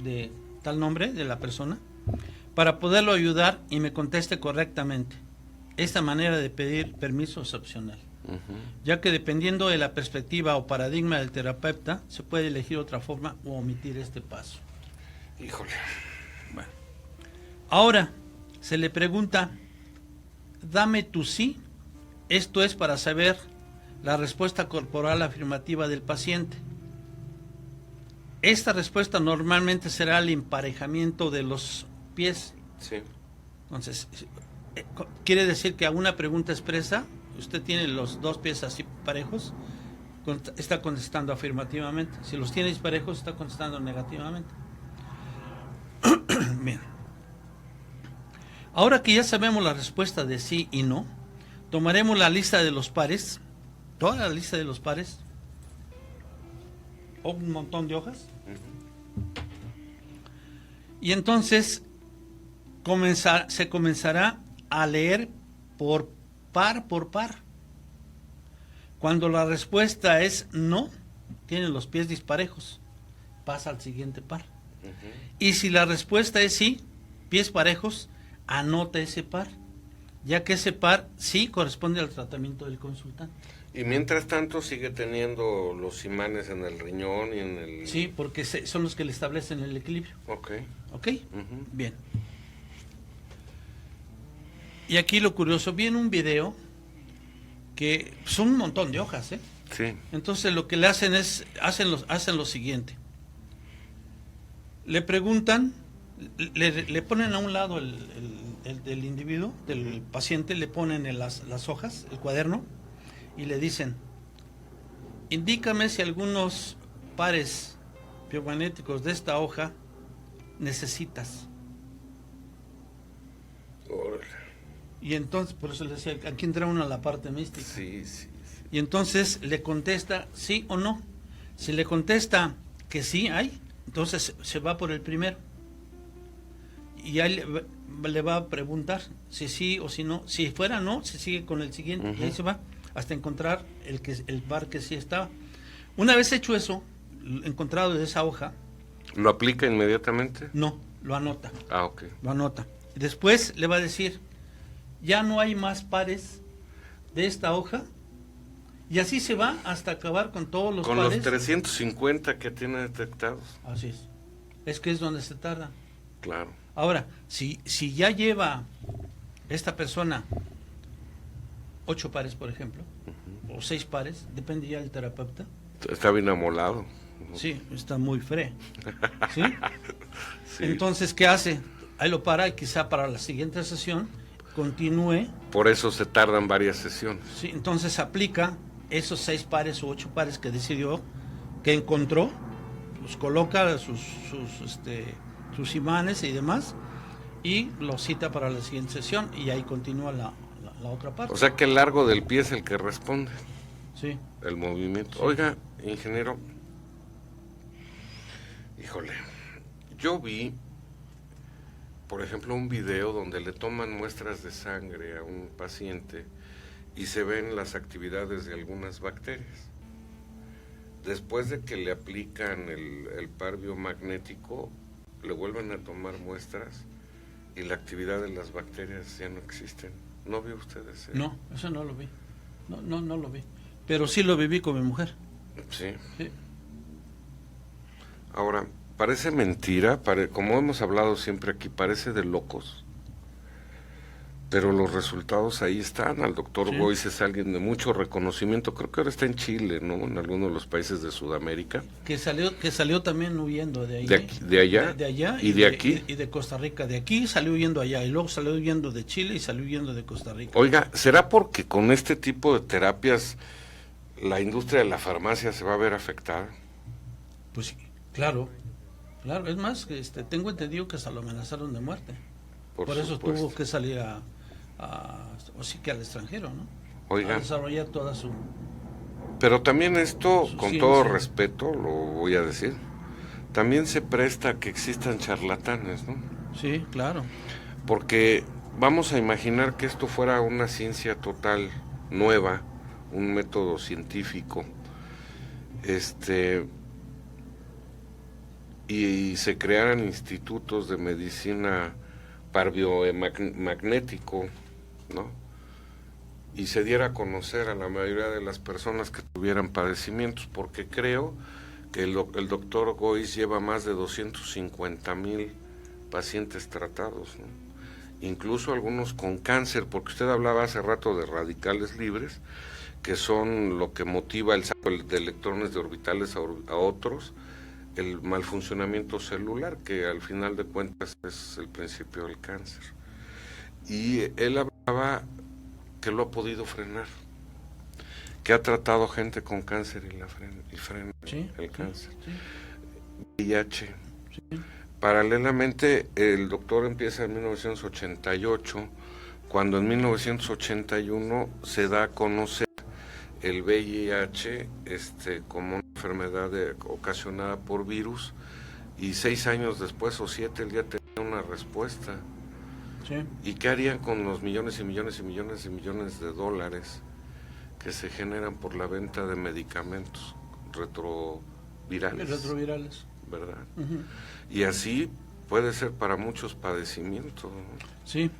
de tal nombre de la persona para poderlo ayudar y me conteste correctamente. Esta manera de pedir permiso es opcional, ya que dependiendo de la perspectiva o paradigma del terapeuta, se puede elegir otra forma o omitir este paso. Híjole. Bueno. Ahora, se le pregunta, dame tu sí. Esto es para saber la respuesta corporal afirmativa del paciente. Esta respuesta normalmente será el emparejamiento de los pies. Sí. Entonces, quiere decir que a una pregunta expresa, usted tiene los dos pies así parejos, está contestando afirmativamente. Si los tiene disparejos, está contestando negativamente. Bien. Ahora que ya sabemos la respuesta de sí y no, tomaremos la lista de los pares, toda la lista de los pares, o un montón de hojas, y entonces se comenzará a leer por par. Cuando la respuesta es no, tiene los pies disparejos, pasa al siguiente par. Y si la respuesta es sí, pies parejos, anota ese par, ya que ese par sí corresponde al tratamiento del consultante. Y mientras tanto sigue teniendo los imanes en el riñón y en el... Sí, porque son los que le establecen el equilibrio. Ok. ¿Ok? Bien. Y aquí lo curioso, viene un video que son un montón de hojas, ¿eh? Sí. Entonces lo que le hacen es, hacen lo siguiente. Le preguntan, le ponen a un lado del individuo, del paciente, le ponen las hojas, el cuaderno, y le dicen, indícame si algunos pares biomagnéticos de esta hoja necesitas. Órale. Y entonces, por eso le decía, aquí entra uno a la parte mística. Sí. Y entonces le contesta sí o no. Si le contesta que sí hay, entonces se va por el primero. Y ahí le va a preguntar si sí o si no. Si fuera no, se sigue con el siguiente. Y ahí se va hasta encontrar el par que sí estaba. Una vez hecho eso, encontrado de esa hoja, ¿Lo aplica inmediatamente? no, lo anota. Ah, ok. Lo anota. Después le va a decir, ya no hay más pares de esta hoja. Y así se va hasta acabar con todos los Con pares. los 350 que tiene detectados. Así es. Es que es donde se tarda. Claro. Ahora, si ya lleva esta persona 8 pares, por ejemplo, o 6 pares, depende ya del terapeuta. Está bien amolado. Sí, está muy fre. ¿Sí? Sí. Entonces, ¿qué hace? Ahí lo para y quizá para la siguiente sesión continúe. Por eso se tardan varias sesiones. Sí, entonces aplica esos 6 pares o 8 pares que decidió, que encontró, los coloca sus imanes y demás, y los cita para la siguiente sesión, y ahí continúa la otra parte. O sea que el largo del pie es el que responde, Sí. el movimiento. Sí. Oiga, ingeniero, híjole, yo vi, por ejemplo, un video donde le toman muestras de sangre a un paciente y se ven las actividades de algunas bacterias. Después de que le aplican el par biomagnético, le vuelven a tomar muestras y la actividad de las bacterias ya no existen. ¿No vio usted ese? No, eso no lo vi. No lo vi. Pero sí lo viví con mi mujer. Sí. Sí. Ahora, parece mentira, como hemos hablado siempre aquí, parece de locos, pero los resultados ahí están. Al doctor Sí. Goiz es alguien de mucho reconocimiento, creo que ahora está en Chile, ¿no? En algunos de los países de Sudamérica. Que salió también huyendo de ahí. De allá. De allá y de aquí. Y de Costa Rica. De aquí salió huyendo allá, y luego salió huyendo de Chile y salió huyendo de Costa Rica. Oiga, ¿será porque con este tipo de terapias la industria de la farmacia se va a ver afectada? Pues sí, claro. Es más, tengo entendido que hasta lo amenazaron de muerte. Por eso supuesto. tuvo que salir o sí que al extranjero, ¿no? Oiga. A desarrollar toda su... Pero también esto, Su con ciencia. todo respeto, lo voy a decir, también se presta a que existan charlatanes, ¿no? Sí, claro. Porque vamos a imaginar que esto fuera una ciencia total nueva, un método científico, y se crearan institutos de medicina par biomagnético, ¿no? Y se diera a conocer a la mayoría de las personas que tuvieran padecimientos, porque creo que el doctor Goiz lleva más de 250,000 pacientes tratados, ¿no? Incluso algunos con cáncer, porque usted hablaba hace rato de radicales libres, que son lo que motiva el saco de electrones de orbitales a otros, el mal funcionamiento celular, que al final de cuentas es el principio del cáncer. Y él hablaba que lo ha podido frenar, que ha tratado gente con cáncer y frena Sí, el sí, cáncer. sí. VIH. Sí. Paralelamente, el doctor empieza en 1988, cuando en 1981 se da a conocer el VIH como una enfermedad ocasionada por virus, y 6 años después o 7 él ya tenía una respuesta. Sí. ¿Y qué harían con los millones y millones y millones y millones de dólares que se generan por la venta de medicamentos retrovirales? Retrovirales. ¿Verdad? Uh-huh. Y así puede ser para muchos padecimientos, ¿no? Sí.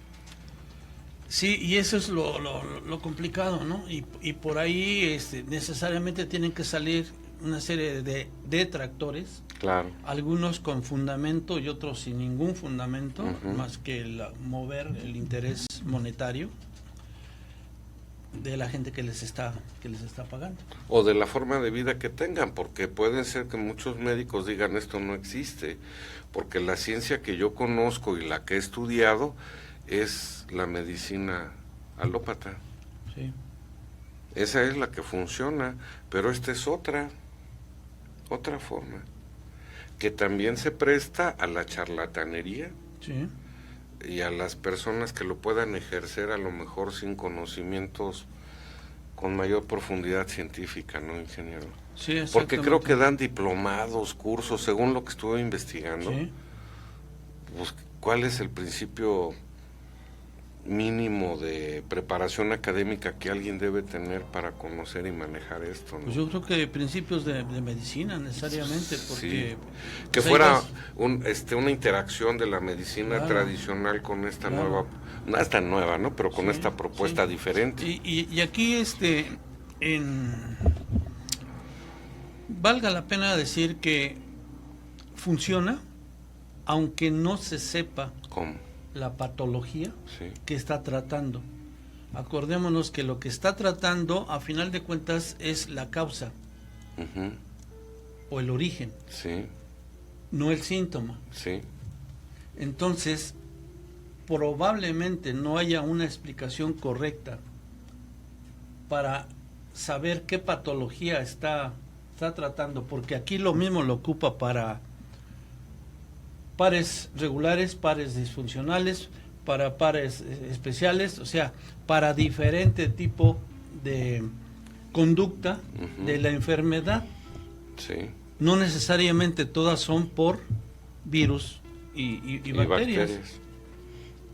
Sí, y eso es lo complicado, ¿no? Y por ahí necesariamente tienen que salir una serie de detractores, Claro. algunos con fundamento y otros sin ningún fundamento, Uh-huh. más que mover el interés monetario de la gente que les está pagando. O de la forma de vida que tengan, porque puede ser que muchos médicos digan esto no existe, porque la ciencia que yo conozco y la que he estudiado es la medicina alópata. Sí. Esa es la que funciona, pero esta es otra forma, que también se presta a la charlatanería Sí. y a las personas que lo puedan ejercer a lo mejor sin conocimientos con mayor profundidad científica, ¿no, ingeniero? Sí, Porque creo exactamente. que dan diplomados, cursos, según lo que estuve investigando. Sí. Pues, ¿cuál es el principio mínimo de preparación académica que alguien debe tener para conocer y manejar esto, ¿no? Pues yo creo que principios de medicina necesariamente, Sí. porque Que pues, ahí fuera vas- una interacción de la medicina Claro. tradicional con esta Claro. nueva, no es tan nueva, ¿no? Pero con Sí, esta propuesta sí. diferente. Y aquí valga la pena decir que funciona, aunque no se sepa ¿Cómo? la patología Sí. que está tratando. Acordémonos que lo que está tratando, a final de cuentas, es la causa Ujú. o el origen, Sí, no el síntoma. sí. Entonces, probablemente no haya una explicación correcta para saber qué patología está tratando, porque aquí lo mismo lo ocupa para pares regulares, pares disfuncionales, para pares especiales, o sea, para diferente tipo de conducta Ujú. de la enfermedad. Sí. No necesariamente todas son por virus y bacterias.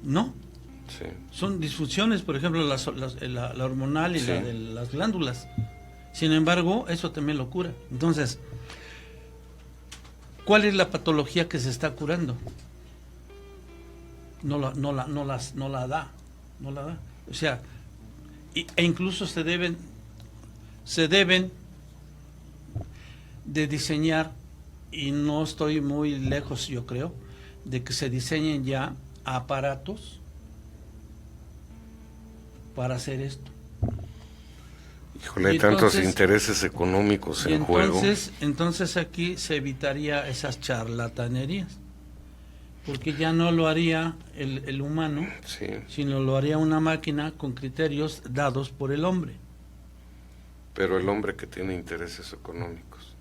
No, Sí. son disfunciones, por ejemplo, la hormonal y Sí. la de las glándulas. Sin embargo, eso también lo cura. Entonces, ¿cuál es la patología que se está curando? No la da. O sea, e incluso se deben de diseñar, y no estoy muy lejos, yo creo, de que se diseñen ya aparatos para hacer esto. Híjole, hay Y tantos entonces- intereses económicos Y en juego. entonces aquí se evitaría esas charlatanerías, porque ya no lo haría el humano, Sí. sino lo haría una máquina con criterios dados por el hombre. Pero el hombre que tiene intereses económicos.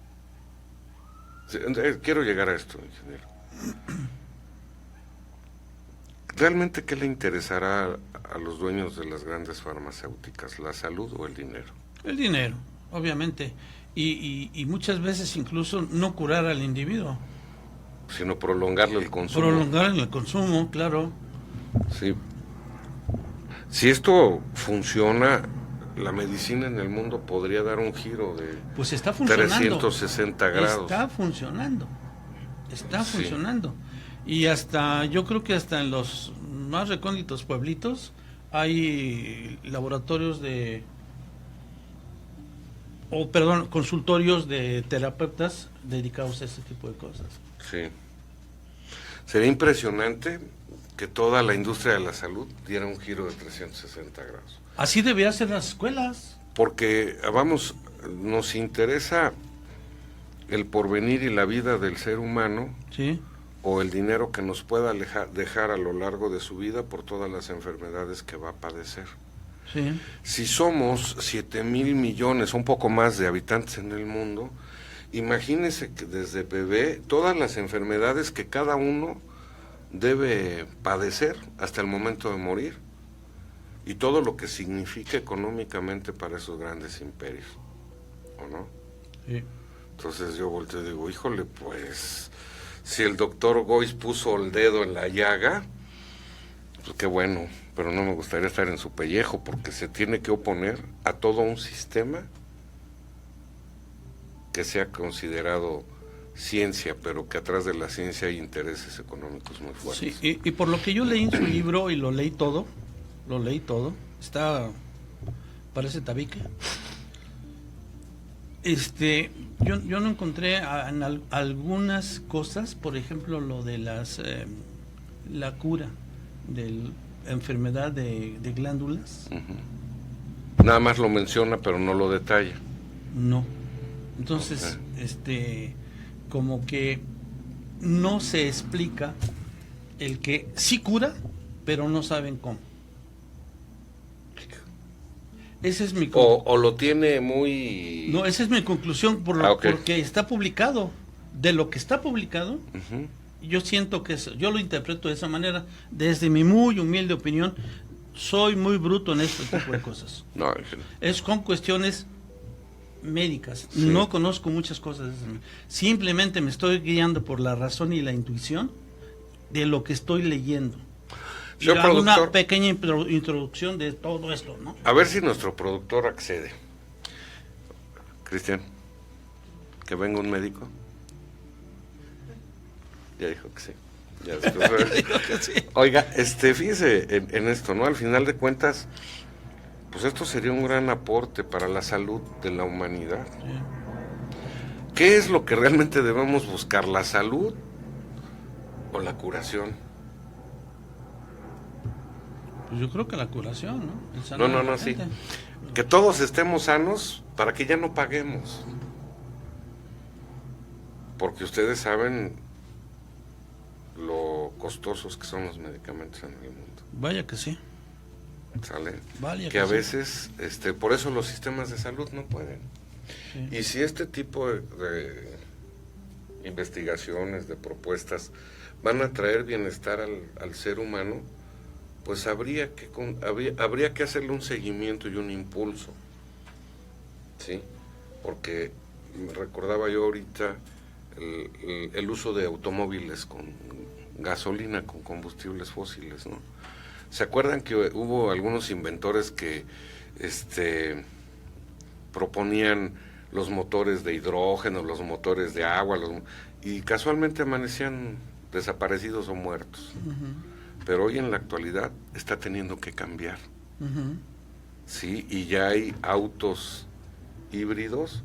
Sí, quiero llegar a esto, ingeniero. ¿Realmente qué le interesará a los dueños de las grandes farmacéuticas, la salud o el dinero? El dinero, obviamente, y muchas veces incluso no curar al individuo, Sino prolongarle el consumo. prolongar el consumo, claro. Sí. Si esto funciona, la medicina en el mundo podría dar un giro de Pues está funcionando. 360 grados. Está funcionando. Está Sí. funcionando. Y hasta, yo creo que hasta en los más recónditos pueblitos hay laboratorios consultorios de terapeutas dedicados a ese tipo de cosas. Sí. Sería impresionante que toda la industria de la salud diera un giro de 360 grados. Así deberían ser las escuelas. Porque, vamos, nos interesa el porvenir y la vida del ser humano, Sí. o el dinero que nos pueda dejar a lo largo de su vida por todas las enfermedades que va a padecer. Sí. Si somos 7,000 millones, un poco más de habitantes en el mundo, imagínense que desde bebé todas las enfermedades que cada uno debe padecer hasta el momento de morir, y todo lo que significa económicamente para esos grandes imperios, ¿o no? Sí. Entonces yo volteo y digo, híjole, pues si el doctor Goiz puso el dedo en la llaga, pues qué bueno, pero no me gustaría estar en su pellejo, porque se tiene que oponer a todo un sistema que sea considerado ciencia, pero que atrás de la ciencia hay intereses económicos muy fuertes. Sí, y por lo que yo leí en su libro, y lo leí todo, parece tabique. Yo no encontré algunas cosas, por ejemplo, lo de la cura de la enfermedad de glándulas. Nada más lo menciona, pero no lo detalla. No. Entonces, como que no se explica el que sí cura, pero no saben cómo. Esa es mi O lo tiene muy... No, esa es mi conclusión porque está publicado. De lo que está publicado, Ujú. yo siento que yo lo interpreto de esa manera, desde mi muy humilde opinión. soy muy bruto en este tipo de cosas. No, Es con cuestiones médicas. Sí. No conozco muchas cosas. Simplemente me estoy guiando por la razón y la intuición de lo que estoy leyendo. Y Señor hago una productor. pequeña introducción de todo esto, ¿no? a ver si nuestro productor accede. Cristian, que venga un médico. Ya dijo que sí. Ya después- Digo que sí. Oiga, fíjese en esto, ¿no? Al final de cuentas, pues esto sería un gran aporte para la salud de la humanidad. ¿Qué es lo que realmente debemos buscar? ¿La salud o la curación? Pues yo creo que la curación, ¿no? El No, sanar no, a la no, sí. gente. Que todos estemos sanos para que ya no paguemos. Porque ustedes saben lo costosos que son los medicamentos en el mundo. Vaya que sí. ¿Sale? Vaya Que a sí. veces, por eso los sistemas de salud no pueden. Sí. Y si este tipo de investigaciones, de propuestas, van a traer bienestar al ser humano, pues habría que hacerle un seguimiento y un impulso. ¿Sí? Porque recordaba yo ahorita el uso de automóviles con gasolina, con combustibles fósiles, ¿no? ¿Se acuerdan que hubo algunos inventores que proponían los motores de hidrógeno, los motores de agua, y casualmente amanecían desaparecidos o muertos? Pero hoy en la actualidad está teniendo que cambiar. Ujú. Sí, y ya hay autos híbridos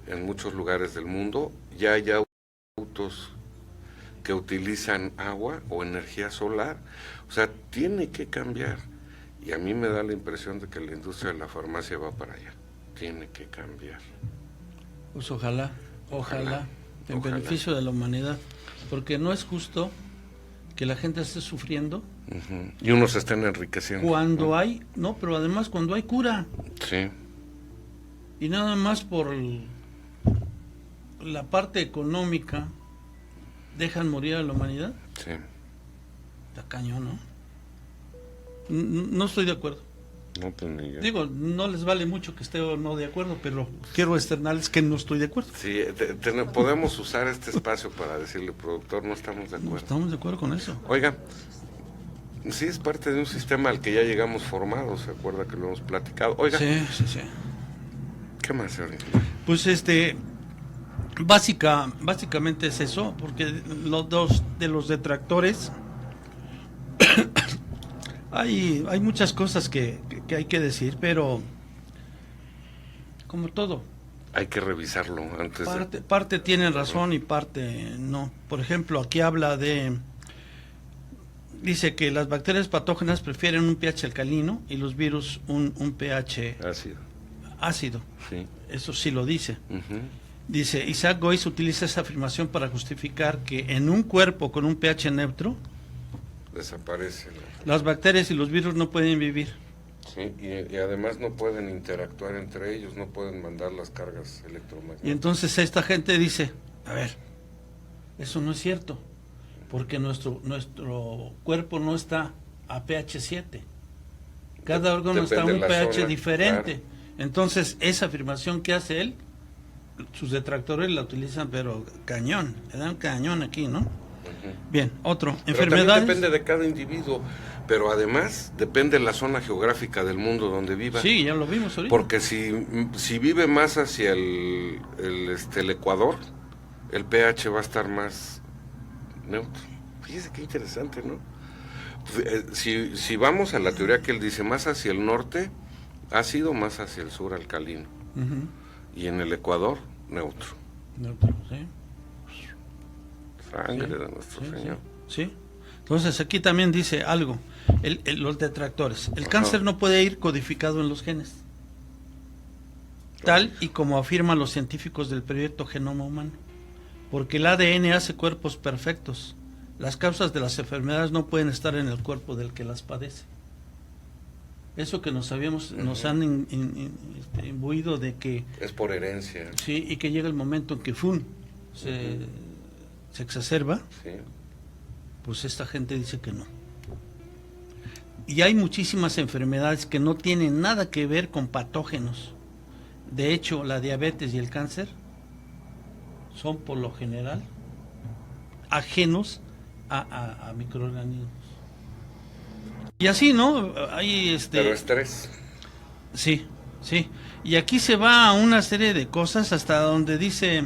en muchos lugares del mundo, ya hay autos que utilizan agua o energía solar. O sea, tiene que cambiar. Y a mí me da la impresión de que la industria de la farmacia va para allá. Tiene que cambiar. Pues ojalá, en Ojalá. beneficio de la humanidad, porque no es justo que la gente esté sufriendo Ujú. Y unos estén enriqueciendo. cuando ¿no? hay, no, pero además cuando hay cura, Sí, y nada más por la parte económica dejan morir a la humanidad. sí. Está cañón, ¿no? No estoy de acuerdo. No, pues ni yo. Digo, no les vale mucho que esté o no de acuerdo, pero quiero externarles que no estoy de acuerdo. Sí, podemos usar este espacio para decirle, productor, no estamos de No acuerdo. estamos de acuerdo con eso. Oiga, sí es parte de un sistema al que ya llegamos formados, ¿se acuerda que lo hemos platicado? Oiga, Sí, sí, sí. ¿qué más, señor? Pues básicamente es eso, porque los dos de los detractores hay muchas cosas que hay que decir, pero como todo, Hay que revisarlo antes de... parte tienen razón y parte no. Por ejemplo, aquí dice que las bacterias patógenas prefieren un pH alcalino y los virus un pH Ácido, ácido. sí. Eso sí lo dice. Ujú. Dice, Isaac Goiz utiliza esa afirmación para justificar que en un cuerpo con un pH neutro, Desaparece. las bacterias y los virus no pueden vivir. Sí, y además no pueden interactuar entre ellos, no pueden mandar las cargas electromagnéticas. Y entonces esta gente dice, a ver, eso no es cierto, porque nuestro cuerpo no está a pH 7. Cada órgano está a Depende un de la pH zona, diferente. claro. Entonces, esa afirmación que hace él, sus detractores la utilizan, pero cañón, le dan cañón aquí, ¿no? Ujú. Bien, otro, Pero también enfermedades. depende de cada individuo, pero además depende de la zona geográfica del mundo donde viva. Sí, ya lo vimos ahorita. Porque si vive más hacia el Ecuador, el pH va a estar más neutro. Fíjese qué interesante, ¿no? Si vamos a la teoría que él dice, más hacia el norte, ácido, más hacia el sur, alcalino. Ujú. Y en el Ecuador, neutro. Neutro, sí. Sangre Sí, de nuestro sí, Señor. Sí. Entonces aquí también dice algo, los detractores. El Ajá. cáncer no puede ir codificado en los genes, tal y como afirman los científicos del proyecto Genoma Humano, porque el ADN hace cuerpos perfectos. Las causas de las enfermedades no pueden estar en el cuerpo del que las padece. Eso que nos han imbuido de que Es por herencia. sí, y que llega el momento en que se exacerba. Sí. Pues esta gente dice que no. Y hay muchísimas enfermedades que no tienen nada que ver con patógenos. De hecho, la diabetes y el cáncer son por lo general ajenos a microorganismos. Y así, ¿no? Hay Pero estrés. Sí, sí. Y aquí se va a una serie de cosas hasta donde dice,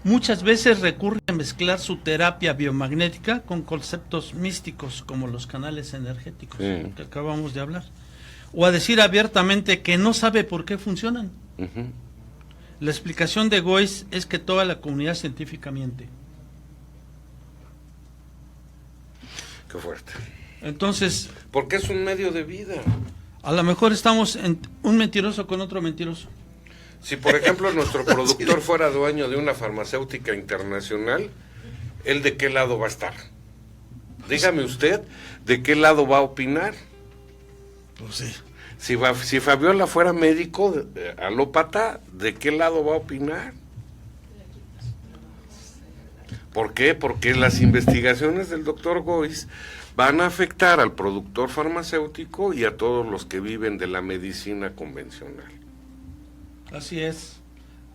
muchas veces recurre a mezclar su terapia biomagnética con conceptos místicos como los canales energéticos, Sí. que acabamos de hablar. O a decir abiertamente que no sabe por qué funcionan. Ujú. La explicación de Goiz es que toda la comunidad científica miente. Qué fuerte. Entonces, Porque es un medio de vida. a lo mejor estamos en un mentiroso con otro mentiroso. Si, por ejemplo, nuestro productor fuera dueño de una farmacéutica internacional, ¿él de qué lado va a estar? Dígame usted, ¿de qué lado va a opinar? Pues sí. Si Fabiola fuera médico alópata, ¿de qué lado va a opinar? ¿Por qué? Porque las investigaciones del doctor Goiz van a afectar al productor farmacéutico y a todos los que viven de la medicina convencional. Así es,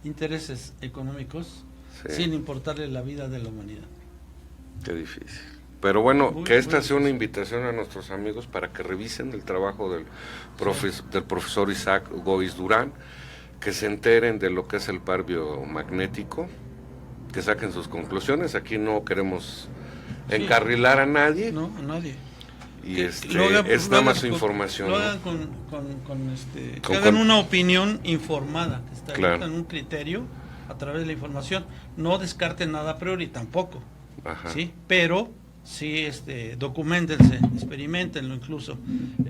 intereses económicos, Sí. sin importarle la vida de la humanidad. Qué difícil. Pero bueno, Muy, que esta muy sea una difícil. invitación a nuestros amigos para que revisen el trabajo del profesor Isaac Goiz Durán, que se enteren de lo que es el par biomagnético, que saquen sus conclusiones. Aquí no queremos Sí. encarrilar a nadie, No, a nadie. y Que es lo hagan- nada lo hagan más su con- información. Lo ¿no? hagan que Con- hagan con- una opinión informada, que está Claro. en un criterio a través de la información. No descarten nada a priori tampoco, Ajá. ¿sí? Pero sí, documentense, experimentenlo incluso.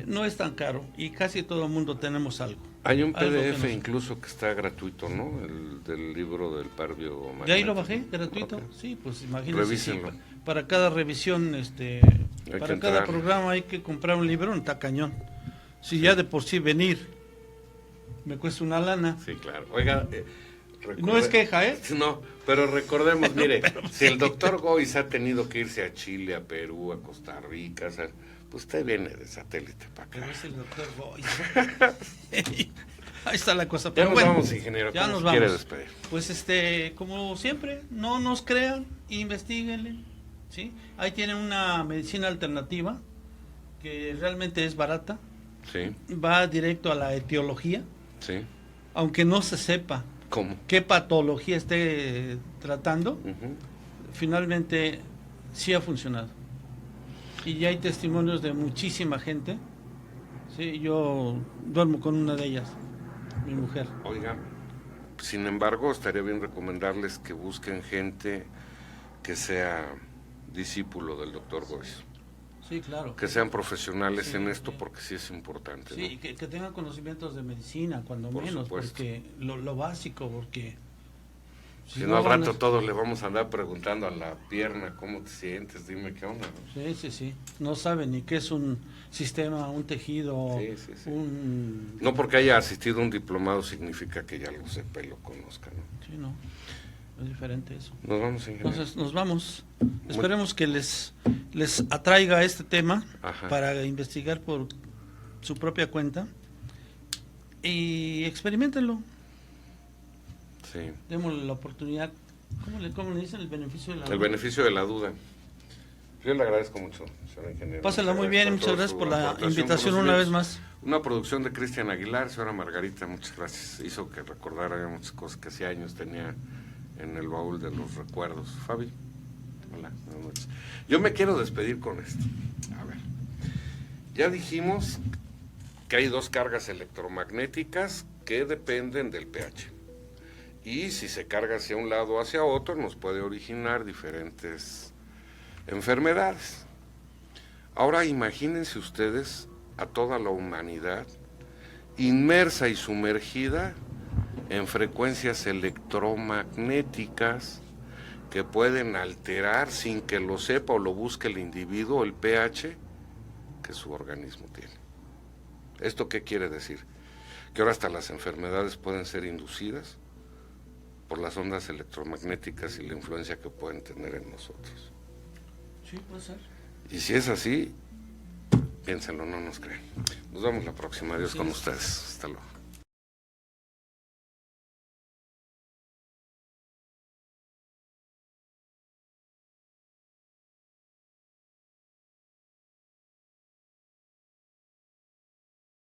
No es tan caro y casi todo el mundo tenemos algo. Hay un Algo que PDF nos- incluso que está gratuito, ¿no? El del libro del par biomagnético. ¿De ahí lo bajé gratuito? Ok. Sí, pues imagínense. sí, Revísenlo. para cada revisión, que para cada entrar. programa hay que comprar un libro, está cañón. Si ya de por sí venir me cuesta una lana. Sí, claro. Oiga, No es queja, ¿eh? No, pero recordemos, mire, si el doctor Goiz ha tenido que irse a Chile, a Perú, a Costa Rica, o sea, pues usted viene de satélite para Pero acá. es el doctor Goiz. Ahí está la cosa. Ya Pero nos bueno, vamos, ingeniero. ya ¿Cómo nos se quiere vamos. despedir? Pues como siempre, no nos crean, investiguenle, ¿sí? Ahí tienen una medicina alternativa que realmente es barata, Sí, va directo a la etiología, sí. aunque no se sepa ¿Cómo? qué patología esté tratando, Ujú. finalmente sí ha funcionado. Y ya hay testimonios de muchísima gente. Sí, yo duermo con una de ellas, mi mujer. Oiga, sin embargo, estaría bien recomendarles que busquen gente que sea discípulo del doctor Goiz, Sí, claro. que sean profesionales Sí, en esto, sí. porque sí es importante. Sí, ¿no? que tengan conocimientos de medicina, cuando Por menos, supuesto. porque lo básico, porque Si no, al van rato a- todos le vamos a andar preguntando a la pierna cómo te sientes, dime qué onda. ¿no? sí, no saben ni qué es un sistema, un tejido, Sí, sí, sí. un... No porque haya asistido a un diplomado significa que ya lo sepa y lo conozca. ¿no? Sí, no, es diferente eso. Nos vamos, ingeniero. Entonces nos vamos. Esperemos que les atraiga este tema Ajá. para investigar por su propia cuenta y experimentenlo. Sí. Démosle la oportunidad. ¿Cómo le dicen? El beneficio de la El beneficio de la duda. Yo le agradezco mucho, señor ingeniero. Pásela muy bien y muchas toda gracias su por la aportación, invitación por los una vez conocimientos. más. Una producción de Cristian Aguilar, señora Margarita, muchas gracias. Hizo que recordara muchas cosas que hace años tenía en el baúl de los recuerdos. Fabi, hola, buenas noches. Yo me quiero despedir con esto. A ver, ya dijimos que hay dos cargas electromagnéticas que dependen del pH. Y si se carga hacia un lado o hacia otro, nos puede originar diferentes enfermedades. Ahora imagínense ustedes a toda la humanidad inmersa y sumergida en frecuencias electromagnéticas que pueden alterar, sin que lo sepa o lo busque el individuo, el pH que su organismo tiene. ¿Esto qué quiere decir? Que ahora hasta las enfermedades pueden ser inducidas por las ondas electromagnéticas y la influencia que pueden tener en nosotros. Sí, puede ser. Y si es así, Piénsenlo, no nos crean. Nos vemos la próxima. Adiós Así con es. ustedes. Hasta luego.